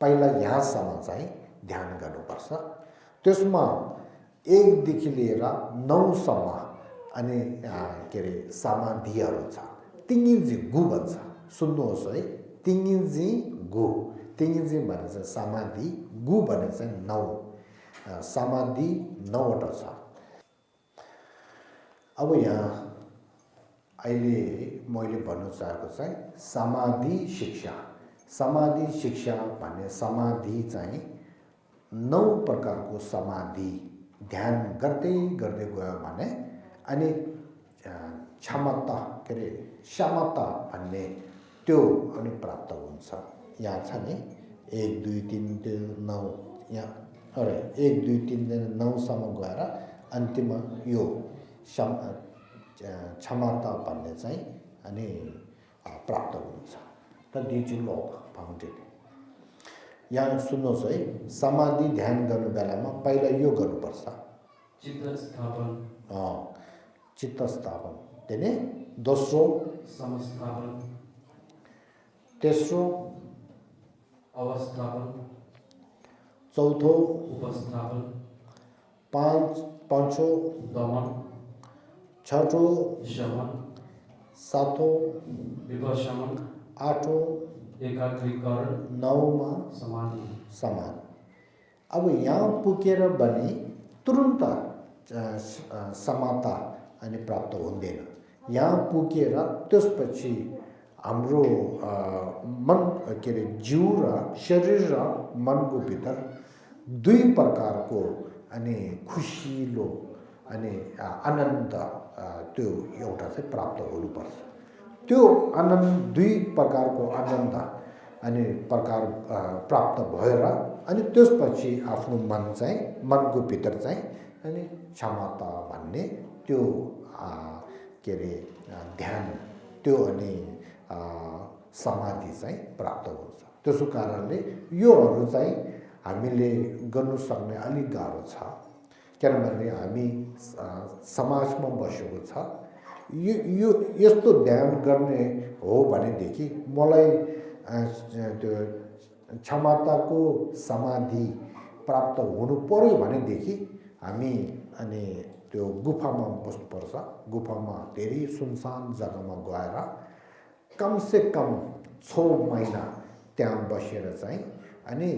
पहिला यहाँसम्म चाहिँ ध्यान गर्नुपर्छ। त्यसमा 1 देखि लिएर 9 सम्म अनि के अरे समाधिहरू छ। तिङ्गिन्जी गु भन्छ, सुन्नुहोस् है, तिङ्गिन्जी भने चाहिँ समाधि, गु भने चाहिँ 9, समाधि 9वटा छ। अब यहाँ अहिले मैले भन्न चाहेको चाहिँ समाधि शिक्षा भन्ने समाधि चाहिँ 9 प्रकारको समाधि ध्यान गर्दै गयो भने अनि क्षमता के अरे समता भन्ने त्यो अनि प्राप्त हुन्छ। यहाँ छ नि 1 2 3 9 यहाँ अरे 1 2 3 देखि 9 सम्म गएर अन्तिममा यो क्षमता भन्ने चाहिँ अनि प्राप्त हुन्छ त डिजिटल फाउन्टेन। यहाँ सुन्नुहोस् है, समाधि ध्यान गर्नु बेलामा पहिला यो गर्नुपर्छ, चित्त स्थापन, त्यही दोस्रो समस्थापन, तेस्रो अवस्थापन, चौथो उपस्थापन, पाँचौं दमन, छठौं शमन, सातौं विपशमन, आठौं एकाग्रीकरण, नौमा समाधि। अब यहाँ पुगेर भने तुरुन्त समता अनि प्राप्त हुँदैन। यहाँ पुगेर त्यसपछि हाम्रो मन के अरे जीव र शरीर र मनको भित्र दुई प्रकारको अनि खुसिलो अनि आनन्द त्यो एउटा चाहिँ प्राप्त हुनुपर्छ। त्यो आनन्द दुई प्रकारको आनन्द अनि प्राप्त भएर अनि त्यसपछि आफ्नो मन चाहिँ मनको भित्र चाहिँ अनि क्षमता भन्ने त्यो के अरे ध्यान त्यो अनि समाधि चाहिँ प्राप्त हुन्छ। त्यसो कारणले योहरू चाहिँ हामीले गर्नु सक्ने अलिक गाह्रो छ, किनभने हामी समाजमा बसेको छ। यो यस्तो ध्यान गर्ने हो भनेदेखि मलाई त्यो क्षमताको समाधि प्राप्त हुनु पर्यो भनेदेखि हामी अनि त्यो गुफामा बस्नुपर्छ। गुफामा धेरै सुनसान जग्गामा गएर कमसे कम 6 महिना त्यहाँ बसेर चाहिँ अनि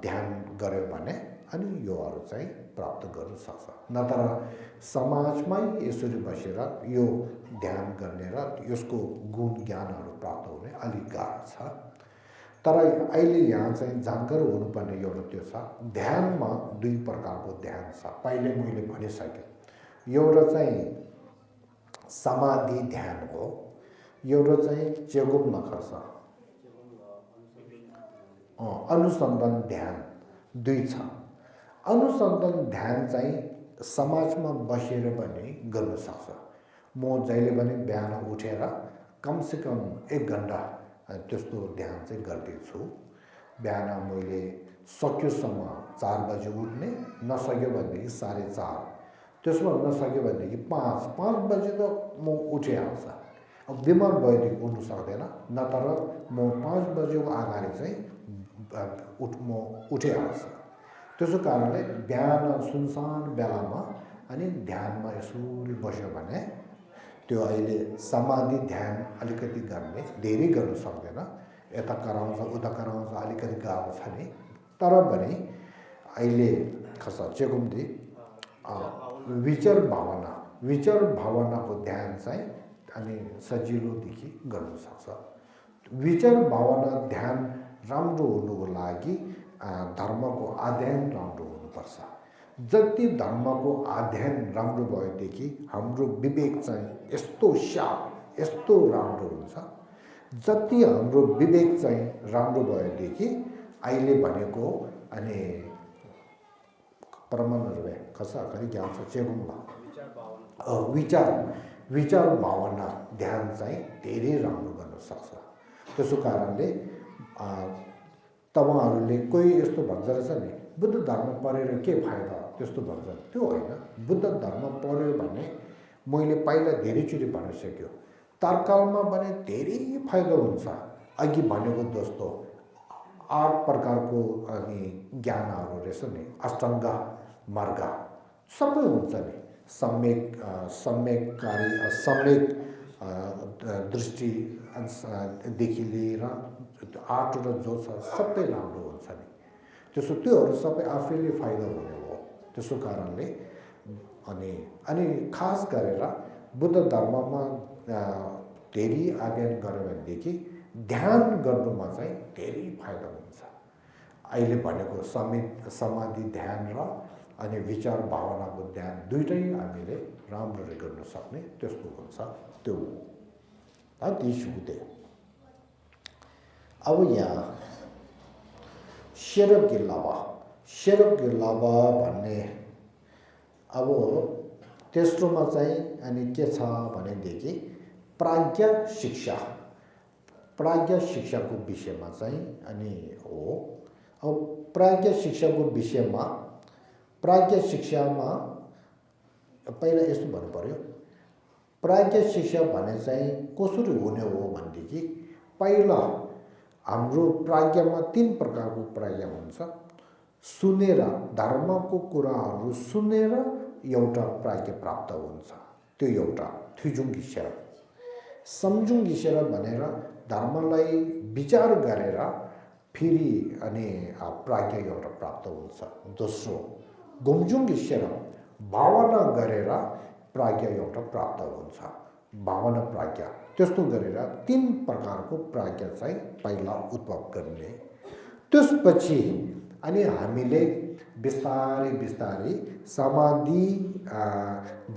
ध्यान गर्यो भने अनि योहरू चाहिँ प्राप्त गर्न सक्छ। नत्र समाजमै यसरी बसेर यो ध्यान गर्ने र यसको गुण ज्ञानहरू प्राप्त हुने अलिक गाह्रो छ। तर अहिले यहाँ चाहिँ जानकारी हुनुपर्ने एउटा त्यो छ, ध्यानमा दुई प्रकारको ध्यान छ। पहिले मैले भनिसकेँ, एउटा चाहिँ समाधि ध्यान हो, एउटा चाहिँ चेगुम नखर्छ अनुसन्धान ध्यान दुई छ। अनुसन्धान ध्यान चाहिँ समाजमा बसेर पनि गर्न सक्छ। म जहिले पनि बिहान उठेर कमसेकम 1 घन्टा त्यस्तो ध्यान चाहिँ गर्दैछु। बिहान मैले सक्योसम्म 4 बजे उठ्ने, नसक्यो भनेदेखि 4:30, त्यसमा नसक्यो भनेदेखि 5 बजे त म उठिहाल्छ। अब बिमार भएदेखि उठ्नु सक्दैन, नत्र म 5 बजेको अगाडि चाहिँ म उठिहाल्छ। त्यसो कारणले बिहान सुनसान बेलामा अनि ध्यानमा यसरी बस्यो भने त्यो अहिले समाधि ध्यान अलिकति गर्ने, धेरै गर्न सक्दैन, यता कराउँछ उता कराउँछ, अलिकति गाह्रो छ नि। तर पनि अहिले खस चेकुम्दी विचार भावनाको ध्यान चाहिँ अनि सजिलोदेखि गर्न सक्छ। विचार भावना ध्यान राम्रो हुनुको लागि धर्मको अध्ययन राम्रो हुनुपर्छ। जति धर्मको अध्ययन राम्रो भएदेखि हाम्रो विवेक चाहिँ यस्तो शार्प, यस्तो राम्रो हुन्छ। जति हाम्रो विवेक चाहिँ राम्रो भएदेखि अहिले भनेको अनि परमाणु खसा कति ज्ञान छ चेगुम्बा विचार भावना ध्यान चाहिँ धेरै राम्रो गर्न सक्छ। त्यसो कारणले तपाईहरुले कोही यस्तो भन्छ रहेछ नि, बुद्ध धर्म पढेर के फाइदा, त्यस्तो भन्छ। त्यो होइन, बुद्ध धर्म पढ्यो भने मैले पहिला धेरैचोटि भनिसक्यो, तर्कालमा भने धेरै फाइदा हुन्छ। अघि भनेको जस्तो 8 प्रकारको अनि ज्ञानहरू रहेछ नि, अष्टाङ्ग मार्ग सबै हुन्छ नि। सम्यक दृष्टिदेखि लिएर 8वटा जो छ सबै राम्रो हुन्छ नि। त्योहरू सबै आफैले फाइदा हुने हो। त्यसो कारणले अनि खास गरेर बुद्ध धर्ममा धेरै अध्ययन गर्यो भनेदेखि ध्यान गर्नुमा चाहिँ धेरै फाइदा हुन्छ। अहिले भनेको समाधि ध्यान र अनि विचार भावनाको ध्यान दुईटै हामीले राम्ररी गर्न सक्ने त्यस्तो हुन्छ। त्यो अब यहाँ शेरब गिल्लावा शेरब लाभा भन्ने अब तेस्रोमा चाहिँ अनि के छ भनेदेखि प्राज्ञ शिक्षाको विषयमा चाहिँ अनि हो। अब प्राज्ञ शिक्षाको विषयमा प्राज्ञ शिक्षामा पहिला यस्तो भन्नु पर्यो, प्राज्ञ शिक्षा भने चाहिँ कसरी हुने हो भनेदेखि पहिला हाम्रो प्राज्ञमा 3 प्रकारको प्राज्ञ हुन्छ। सुनेर धर्मको कुराहरू सुनेर एउटा प्राज्ञ प्राप्त हुन्छ, त्यो एउटा थुजुङ घिसेर सम्झुङ घिसेर भनेर धर्मलाई विचार गरेर फेरि अनि प्राज्ञ एउटा प्राप्त हुन्छ। दोस्रो गुम्जुङ घिसेर भावना गरेर प्राज्ञ एउटा प्राप्त हुन्छ, भावना प्राज्ञ। त्यस्तो गरेर 3 प्रकारको प्राज्ञ चाहिँ पहिला उद्भव गर्ने। त्यसपछि अनि हामीले बिस्तारै बिस्तारै समाधि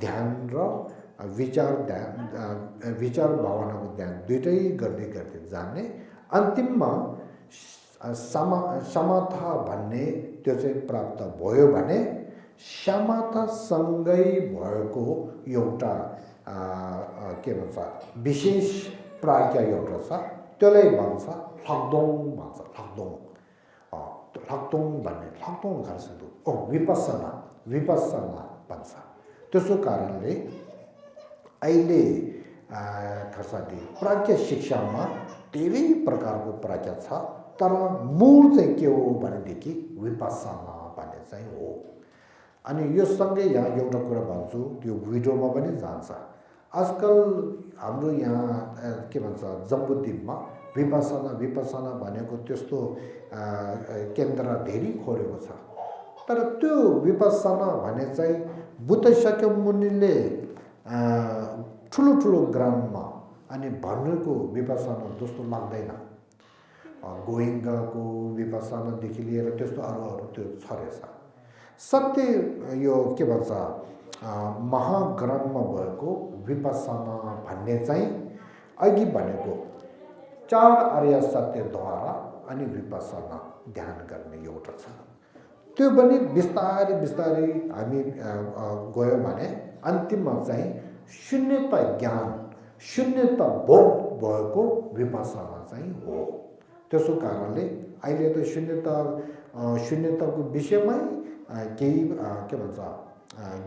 ध्यान र विचार भावनाको ध्यान दुइटै गर्दै गर्दै जाने। अन्तिममा समाथा भन्ने त्यो चाहिँ प्राप्त भयो भने समाथासँगै भएको एउटा के भन्छ विशेष प्राज्ञ एउटा छ, त्यसलाई भन्छ लक्दोङ भन्छ। लक्दोङ भन्ने लक्दोङ घरसदु विपස්සना भन्छ। त्यसो कारणले अहिले खर्सादी प्राज्ञ शिक्षामा धेरै प्रकारको प्राज्ञ छ, तर मूल चाहिँ के हो भनेदेखि विपස්සना भन्ने चाहिँ हो। अनि यो सँगै यहाँ एउटा कुरा भन्छु, त्यो भिडियोमा पनि जान्छ। आजकल हाम्रो यहाँ के भन्छ जम्बुद्वीपमा विपස්සना भनेको त्यस्तो केन्द्र धेरै खोलेको छ, तर त्यो विपස්සना भने चाहिँ बुद्ध शाक्य मुनिले ठुलो ग्राममा अनि भन्नुको विपස්සना जस्तो लाग्दैन। गोइङ्गाको विपස්සनादेखि लिएर त्यस्तो अरू त्यो छ रहेछ। सत्य यो के भन्छ महाग्रन्थमा भएको विपස්සना भन्ने चाहिँ अघि भनेको 4 आर्य सत्यद्वारा अनि विपස්සना ध्यान गर्ने एउटा छ। त्यो पनि बिस्तारै बिस्तारै हामी गयो भने अन्तिममा चाहिँ शून्यता ज्ञान शून्यता बोध भएको विपස්සना चाहिँ हो। त्यसो कारणले अहिले त शून्यताको विषयमै केही के भन्छ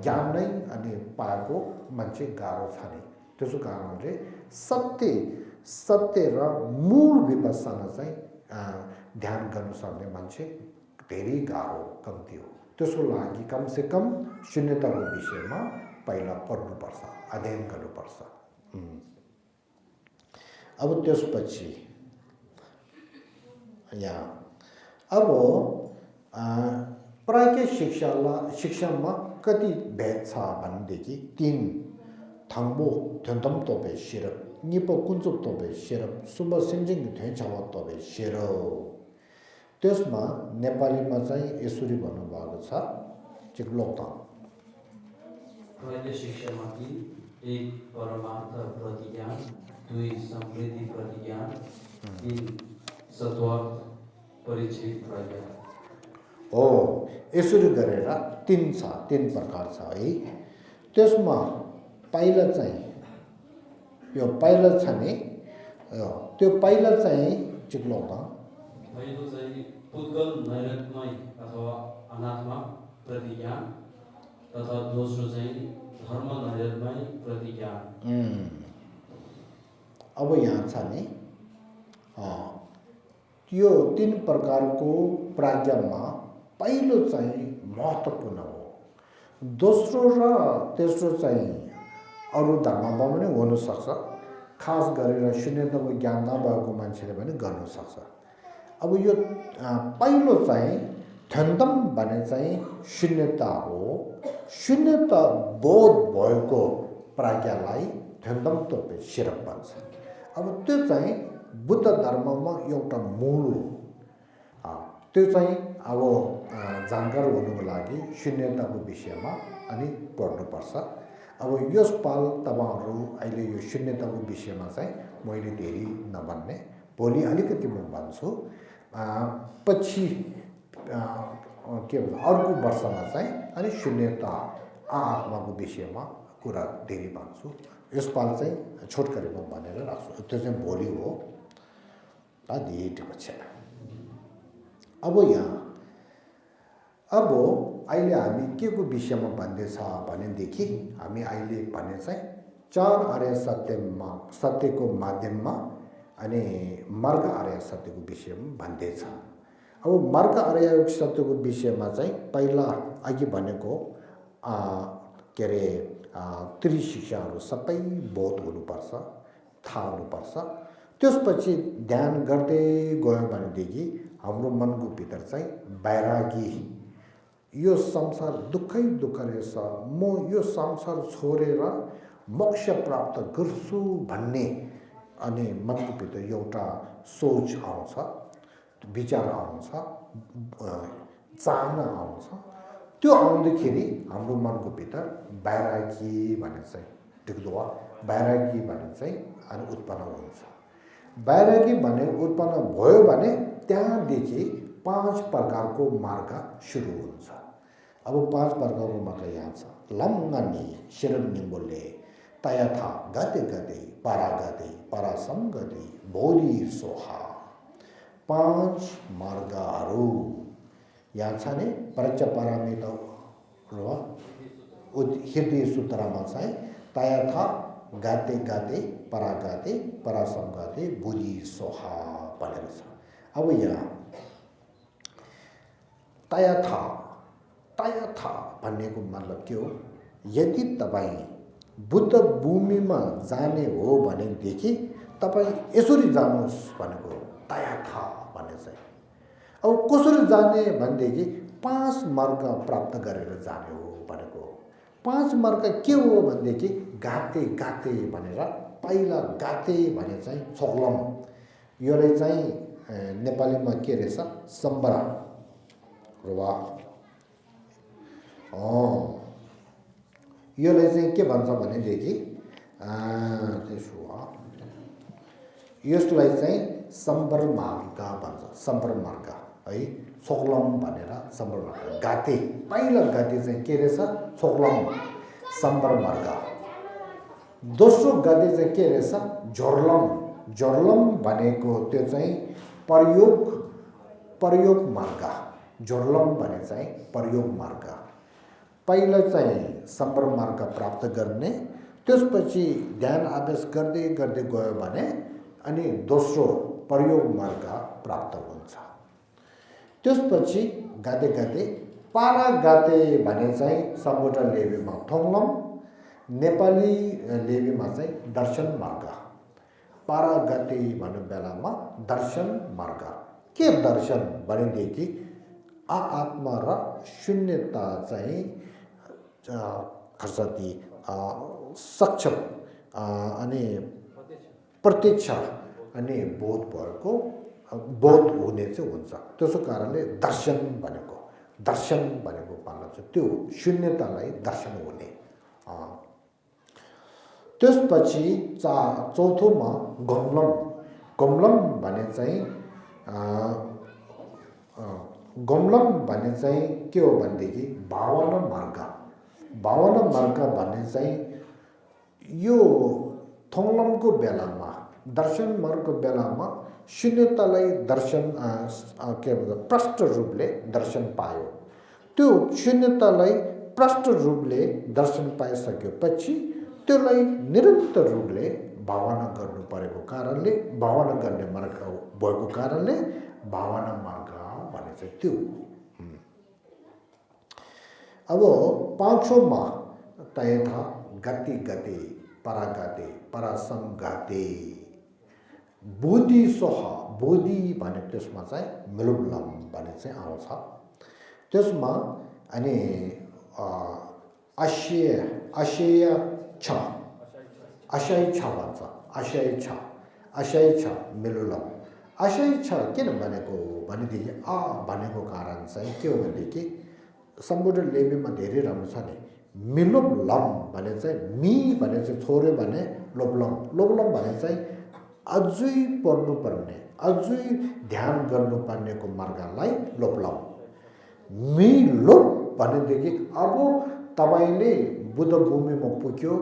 ज्ञान नै अनि पाएको मान्छे गाह्रो छ नि। त्यसो कारणले सत्य र मूल विपස්සना चाहिँ ध्यान गर्न सक्ने मान्छे धेरै गाह्रो कम्ती हो। त्यसको लागि कमसेकम शून्यताको विषयमा पहिला पढ्नुपर्छ, अध्ययन गर्नुपर्छ। अब त्यसपछि यहाँ अब प्राज्ञ शिक्षामा कति भेद छ भनेदेखि 3 थाङ्बो थ्योन्तम तोपे सिरप निपो कुञ्चुप तोपे सिरप सुब सिन्जिङ थ्योन्छावा तोपे सिरप। त्यसमा नेपालीमा चाहिँ यसरी भन्नुभएको छ चिक्लोक्ता प्राज्ञ शिक्षामा 1 परमार्थ प्रतिज्ञान, 2 समृद्धि प्रतिज्ञान, 3 सत्वार्थ परिचित प्रज्ञा। हो, यसरी गरेर 3 प्रकार छ है। त्यसमा पहिला चाहिँ यो पहिला छ नि, त्यो पहिला चाहिँ चिक्लोक्ता पहिलो चाहिँ पुद्गल नैरन्तमय अथवा अनात्मा प्रतिज्ञान तथा दोस्रो चाहिँ धर्म नैरन्तमय प्रतिज्ञान। अब यहाँ छ नि यो 3 प्रकारको प्राज्ञमा पहिलो चाहिँ महत्त्वपूर्ण हो। दोस्रो र तेस्रो चाहिँ अरू धर्ममा पनि हुनसक्छ, खास गरेर शून्यताको ज्ञान नभएको मान्छेले पनि गर्न सक्छ। अब यो पहिलो चाहिँ थ्योन्तम भने चाहिँ शून्यता हो। शून्यता बोध भएको प्राज्ञलाई थ्योन्तम तोपे सिरप भन्छ। अब त्यो चाहिँ बुद्ध धर्ममा एउटा मूल हो। त्यो चाहिँ अब जानकार हुनुको लागि शून्यताको विषयमा अनि पढ्नुपर्छ। अब यसपाल तपाईहरु अहिले यो शून्यताको विषयमा चाहिँ मैले धेरै नभन्ने, भोलि अलिकति म भन्छु। पछि के भन्छ अर्को वर्षमा चाहिँ अनि शून्यता आत्माको विषयमा कुरा धेरै भन्छु। यसपालि चाहिँ छोटकरीमा भनेर राख्छु, त्यो चाहिँ भोलि हो दिएको छैन। अब अहिले हामी के को विषयमा भन्दैछ भनेदेखि हामी अहिले भने चाहिँ 4 आर्य सत्यको माध्यममा अनि मार्ग आर्य सत्यको विषयमा भन्दैछ। अब मार्ग आर्य सत्यको विषयमा चाहिँ पहिला अघि भनेको के अरे त्रिशिक्षाहरू सबै बोध हुनुपर्छ, थाहा हुनुपर्छ। त्यसपछि ध्यान गर्दै गयो भनेदेखि हाम्रो मनको भित्र चाहिँ वैरागी, यो संसार दुःखै दुःख रहेछ, म यो संसार छोडेर मोक्ष प्राप्त गर्छु भन्ने अनि मनको भित्र एउटा सोच आउँछ, विचार आउँछ, चाहना आउँछ। त्यो आउँदाखेरि हाम्रो मनको भित्र वैरागी भन्ने चाहिँ देख्दुवा वैरागी भन्ने चाहिँ अनि उत्पन्न हुन्छ। वैरागी भन्ने उत्पन्न भयो भने त्यहाँदेखि 5 प्रकारको मार्ग सुरु हुन्छ। अब 5 प्रकारको मार्ग यहाँ छ। लम्गनी शिरनिम्बोले तयथा गते गते परागते परासंगते बोधि सोहा 5 मार्गहरू यहाँ छ नि। प्रत्यपारामित र हृदय सूत्रमा चाहिँ तयथा गाते गाते परागाते परासंगते बोधि सोहा भनेको छ। अब यहाँ तयथा भन्नेको मतलब के हो? यदि तपाईँ बुद्ध भूमिमा जाने हो भनेदेखि तपाईँ यसरी जानुहोस् भनेको तयथा भन्ने चाहिँ। अब कसरी जाने भनेदेखि 5 मार्ग प्राप्त गरेर जाने हो भनेको। 5 मार्ग के हो भनेदेखि गाते गाते भनेर पहिला गाते भने चाहिँ छोक्लम, योले चाहिँ नेपालीमा के रहेछ सम्बरा वा योले चाहिँ के भन्छ भनेदेखि त्यसो यसलाई चाहिँ सम्बर मार्ग भन्छ। सम्बर मार्ग है, छोक्लम भनेर सम्बर मार्ग। गाते पहिला गाते चाहिँ के रहेछ छोक्लम सम्बर मार्ग। दोस्रो गाते चाहिँ के रहेछ झोर्लम भनेको त्यो चाहिँ प्रयोग मार्ग। झोर्लम भने चाहिँ प्रयोग मार्ग। पहिला चाहिँ सम्बर मार्ग प्राप्त गर्ने, त्यसपछि ध्यान अभ्यास गर्दै गर्दै गयो भने अनि दोस्रो प्रयोग मार्ग प्राप्त हुन्छ। त्यसपछि गाते गाते पारा गाते भने चाहिँ सम्बोध लेबीमा थोङलम, नेपाली लेबीमा चाहिँ दर्शन मार्ग। पारा गाते भन्ने बेलामा दर्शन मार्ग। के दर्शन भनेदेखि आत्मा र शून्यता चाहिँ खर्चती सक्षम अनि प्रत्यक्ष अनि बोध भएको बोध हुने चाहिँ हुन्छ। त्यसो कारणले दर्शन भनेको मतलब चाहिँ त्यो शून्यतालाई दर्शन हुने। त्यसपछि चौथोमा गमलम भने चाहिँ के हो भनेदेखि भावना मार्ग भन्ने चाहिँ यो थोङलमको बेलामा दर्शन मार्गको बेलामा शून्यतालाई दर्शन के भन्छ प्रष्ट रूपले दर्शन पायो। त्यो शून्यतालाई प्रष्ट रूपले दर्शन पाइसकेपछि त्यसलाई निरन्तर रूपले भावना गर्नु परेको कारणले, भावना गर्ने मार्ग भएको कारणले भावना मार्ग भने चाहिँ त्यो। अब 5औँमा तयथा गति गते परागाते परासंगाते बोधि सोह, बोधि भने त्यसमा चाहिँ मिलुब्लम भने चाहिँ आउँछ। त्यसमा अनि आशय छ भन्छ। आशय छ मिलुलम। आशय छ किन भनेको भनेदेखि भनेको कारण चाहिँ के हो भनेदेखि सम्बोध लेबीमा धेरै राम्रो छ नि। मिलोब्लम भने चाहिँ मी भने चाहिँ छोड्यो भने लोब्लम भने चाहिँ अझै पढ्नुपर्ने, अझै ध्यान गर्नुपर्नेको मार्गलाई लोब्लम। मिलो भनेदेखि अब तपाईले बुद्ध भूमिमा पुग्यो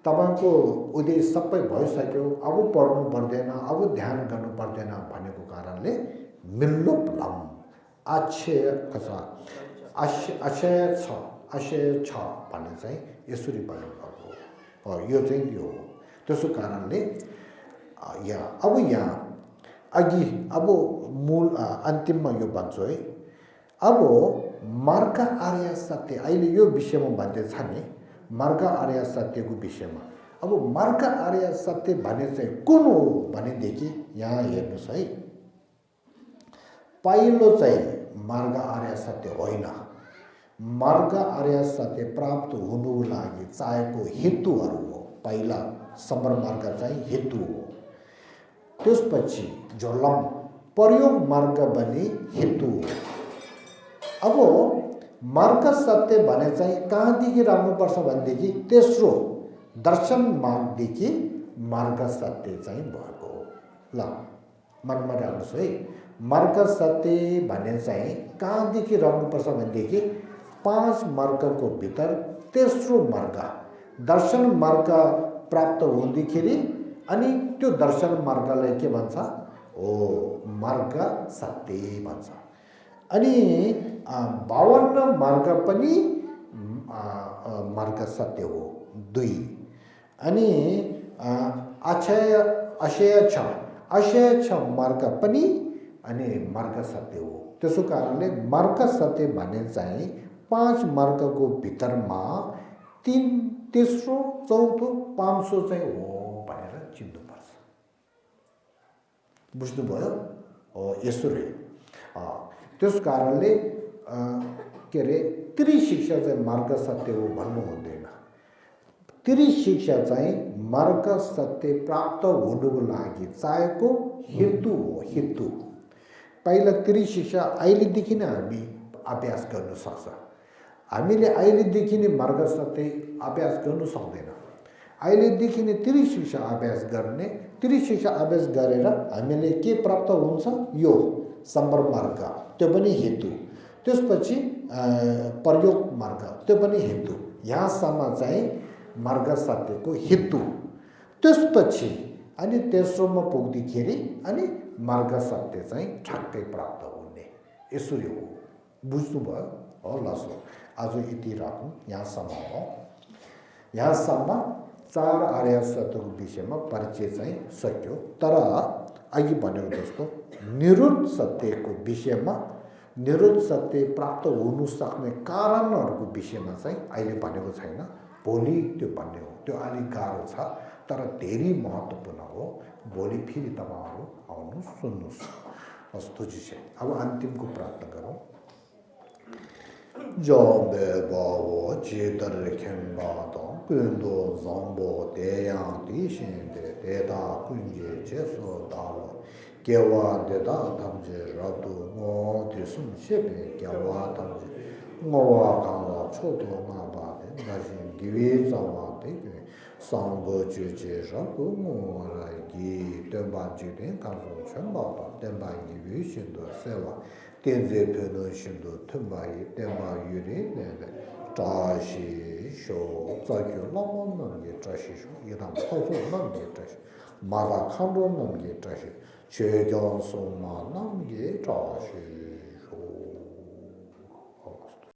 तपाईको उदय सबै भइसक्यो अब पढ्नु पर्दैन अब ध्यान गर्नु पर्दैन भनेको कारणले मिल्लो लम आशय कसा आशय छ भन्ने चाहिँ यसरी भन्नुभएको यो चाहिँ यो त्यसो कारणले यहाँ अघि अब मूल अन्तिममा यो भन्छु है अब मार्ग आर्य सत्य अहिले यो विषयमा भन्दैछ नि मार्ग आर्य सत्यको विषयमा अब मार्ग आर्य सत्य भने चाहिँ कुन हो भनेदेखि यहाँ हेर्नुहोस् है पहिलो चाहिँ मार्ग आर्य सत्य होइन मार्ग आर्य सत्य प्राप्त हुनुको लागि चाहेको हेतुहरू हो पहिला सम्बर मार्ग चाहिँ हेतु हो त्यसपछि झोलम प्रयोग मार्ग बनी हेतु हो अब मार्ग सत्य भने चाहिँ कहाँदेखि राख्नुपर्छ भनेदेखि तेस्रो दर्शन मार्गदेखि मार्ग सत्य चाहिँ भएको हो ल मनमा राख्नुहोस् है मार्ग सत्य भने चाहिँ कहाँदेखि राख्नुपर्छ भनेदेखि 5 मार्गको भित्र तेस्रो मार्ग दर्शन मार्ग प्राप्त हुँदाखेरि अनि त्यो दर्शन मार्गलाई के भन्छ ओ मार्ग सत्य भन्छ अनि 52 मार्ग पनि मार्ग सत्य हो 2 अनि अक्षय छ मार्ग पनि अनि मार्ग सत्य हो त्यसो कारणले मार्ग सत्य भने चाहिँ 5 मार्गको भित्रमा 3 तेस्रो चौथो 500 चाहिँ हो भनेर चिन्नुपर्छ बुझ्नुभयो यसरी त्यस कारणले के अरे त्रिशिक्षा चाहिँ मार्ग सत्य हो भन्नु हुँदैन त्रिशिक्षा चाहिँ मार्ग सत्य प्राप्त हुनुको लागि चाहेको हेतु हो हेतु पहिला त्रिशिक्षा अहिलेदेखि नै हामी अभ्यास गर्न सक्छ हामीले अहिलेदेखि नै मार्ग सत्य अभ्यास गर्न सक्दैन अहिलेदेखि नै त्रिशिक्षा अभ्यास गर्ने त्रिशिक्षा अभ्यास गरेर हामीले के प्राप्त हुन्छ यो सम्बर मार्ग त्यो पनि हेतु त्यसपछि प्रयोग मार्ग त्यो पनि हेतु यहाँसम्म चाहिँ मार्ग सत्यको हेतु त्यसपछि अनि तेस्रोमा पुग्दाखेरि अनि मार्ग सत्य चाहिँ ठ्याक्कै प्राप्त हुने यसरी हो बुझ्नुभयो हो लसो आज यति राखौँ यहाँसम्म हो यहाँसम्म 4 आर्य सत्यको विषयमा परिचय चाहिँ सक्यो तर अघि भनेको जस्तो निरुद्ध सत्यको विषयमा निरुद्ध सत्य प्राप्त हुनु सक्ने कारणहरूको विषयमा चाहिँ अहिले भनेको छैन भोलि त्यो भन्ने हो त्यो अलिक गाह्रो छ तर धेरै महत्त्वपूर्ण हो भोलि फेरि तपाईहरु आउनु सुन्नुस् अस्तु जी अब अन्तिमको प्रार्थना गरौँ जबे बाबो चेतर खेम्बादो कुन्दो जम्बो देयां दिशिंदे देदा कुंजे जेसो दालो केवा देदा tamje रदु मो दिसुम शेबे केवा tamje मोवा कावा छोटो माबादे नाजिन गिवे जावादे सांगो जुजे रदु मोरागी देबा जुदे काजो छंबादा देबा गिवे शिंदो सेवा तेंजे पेनो शिंदो tumbayi देबा युरे ने 다시 쇼 자교 넘는 게 다시 쇼 이런 허소는 게 다시 마다 칸도는 게 다시 최경소만 남게 다시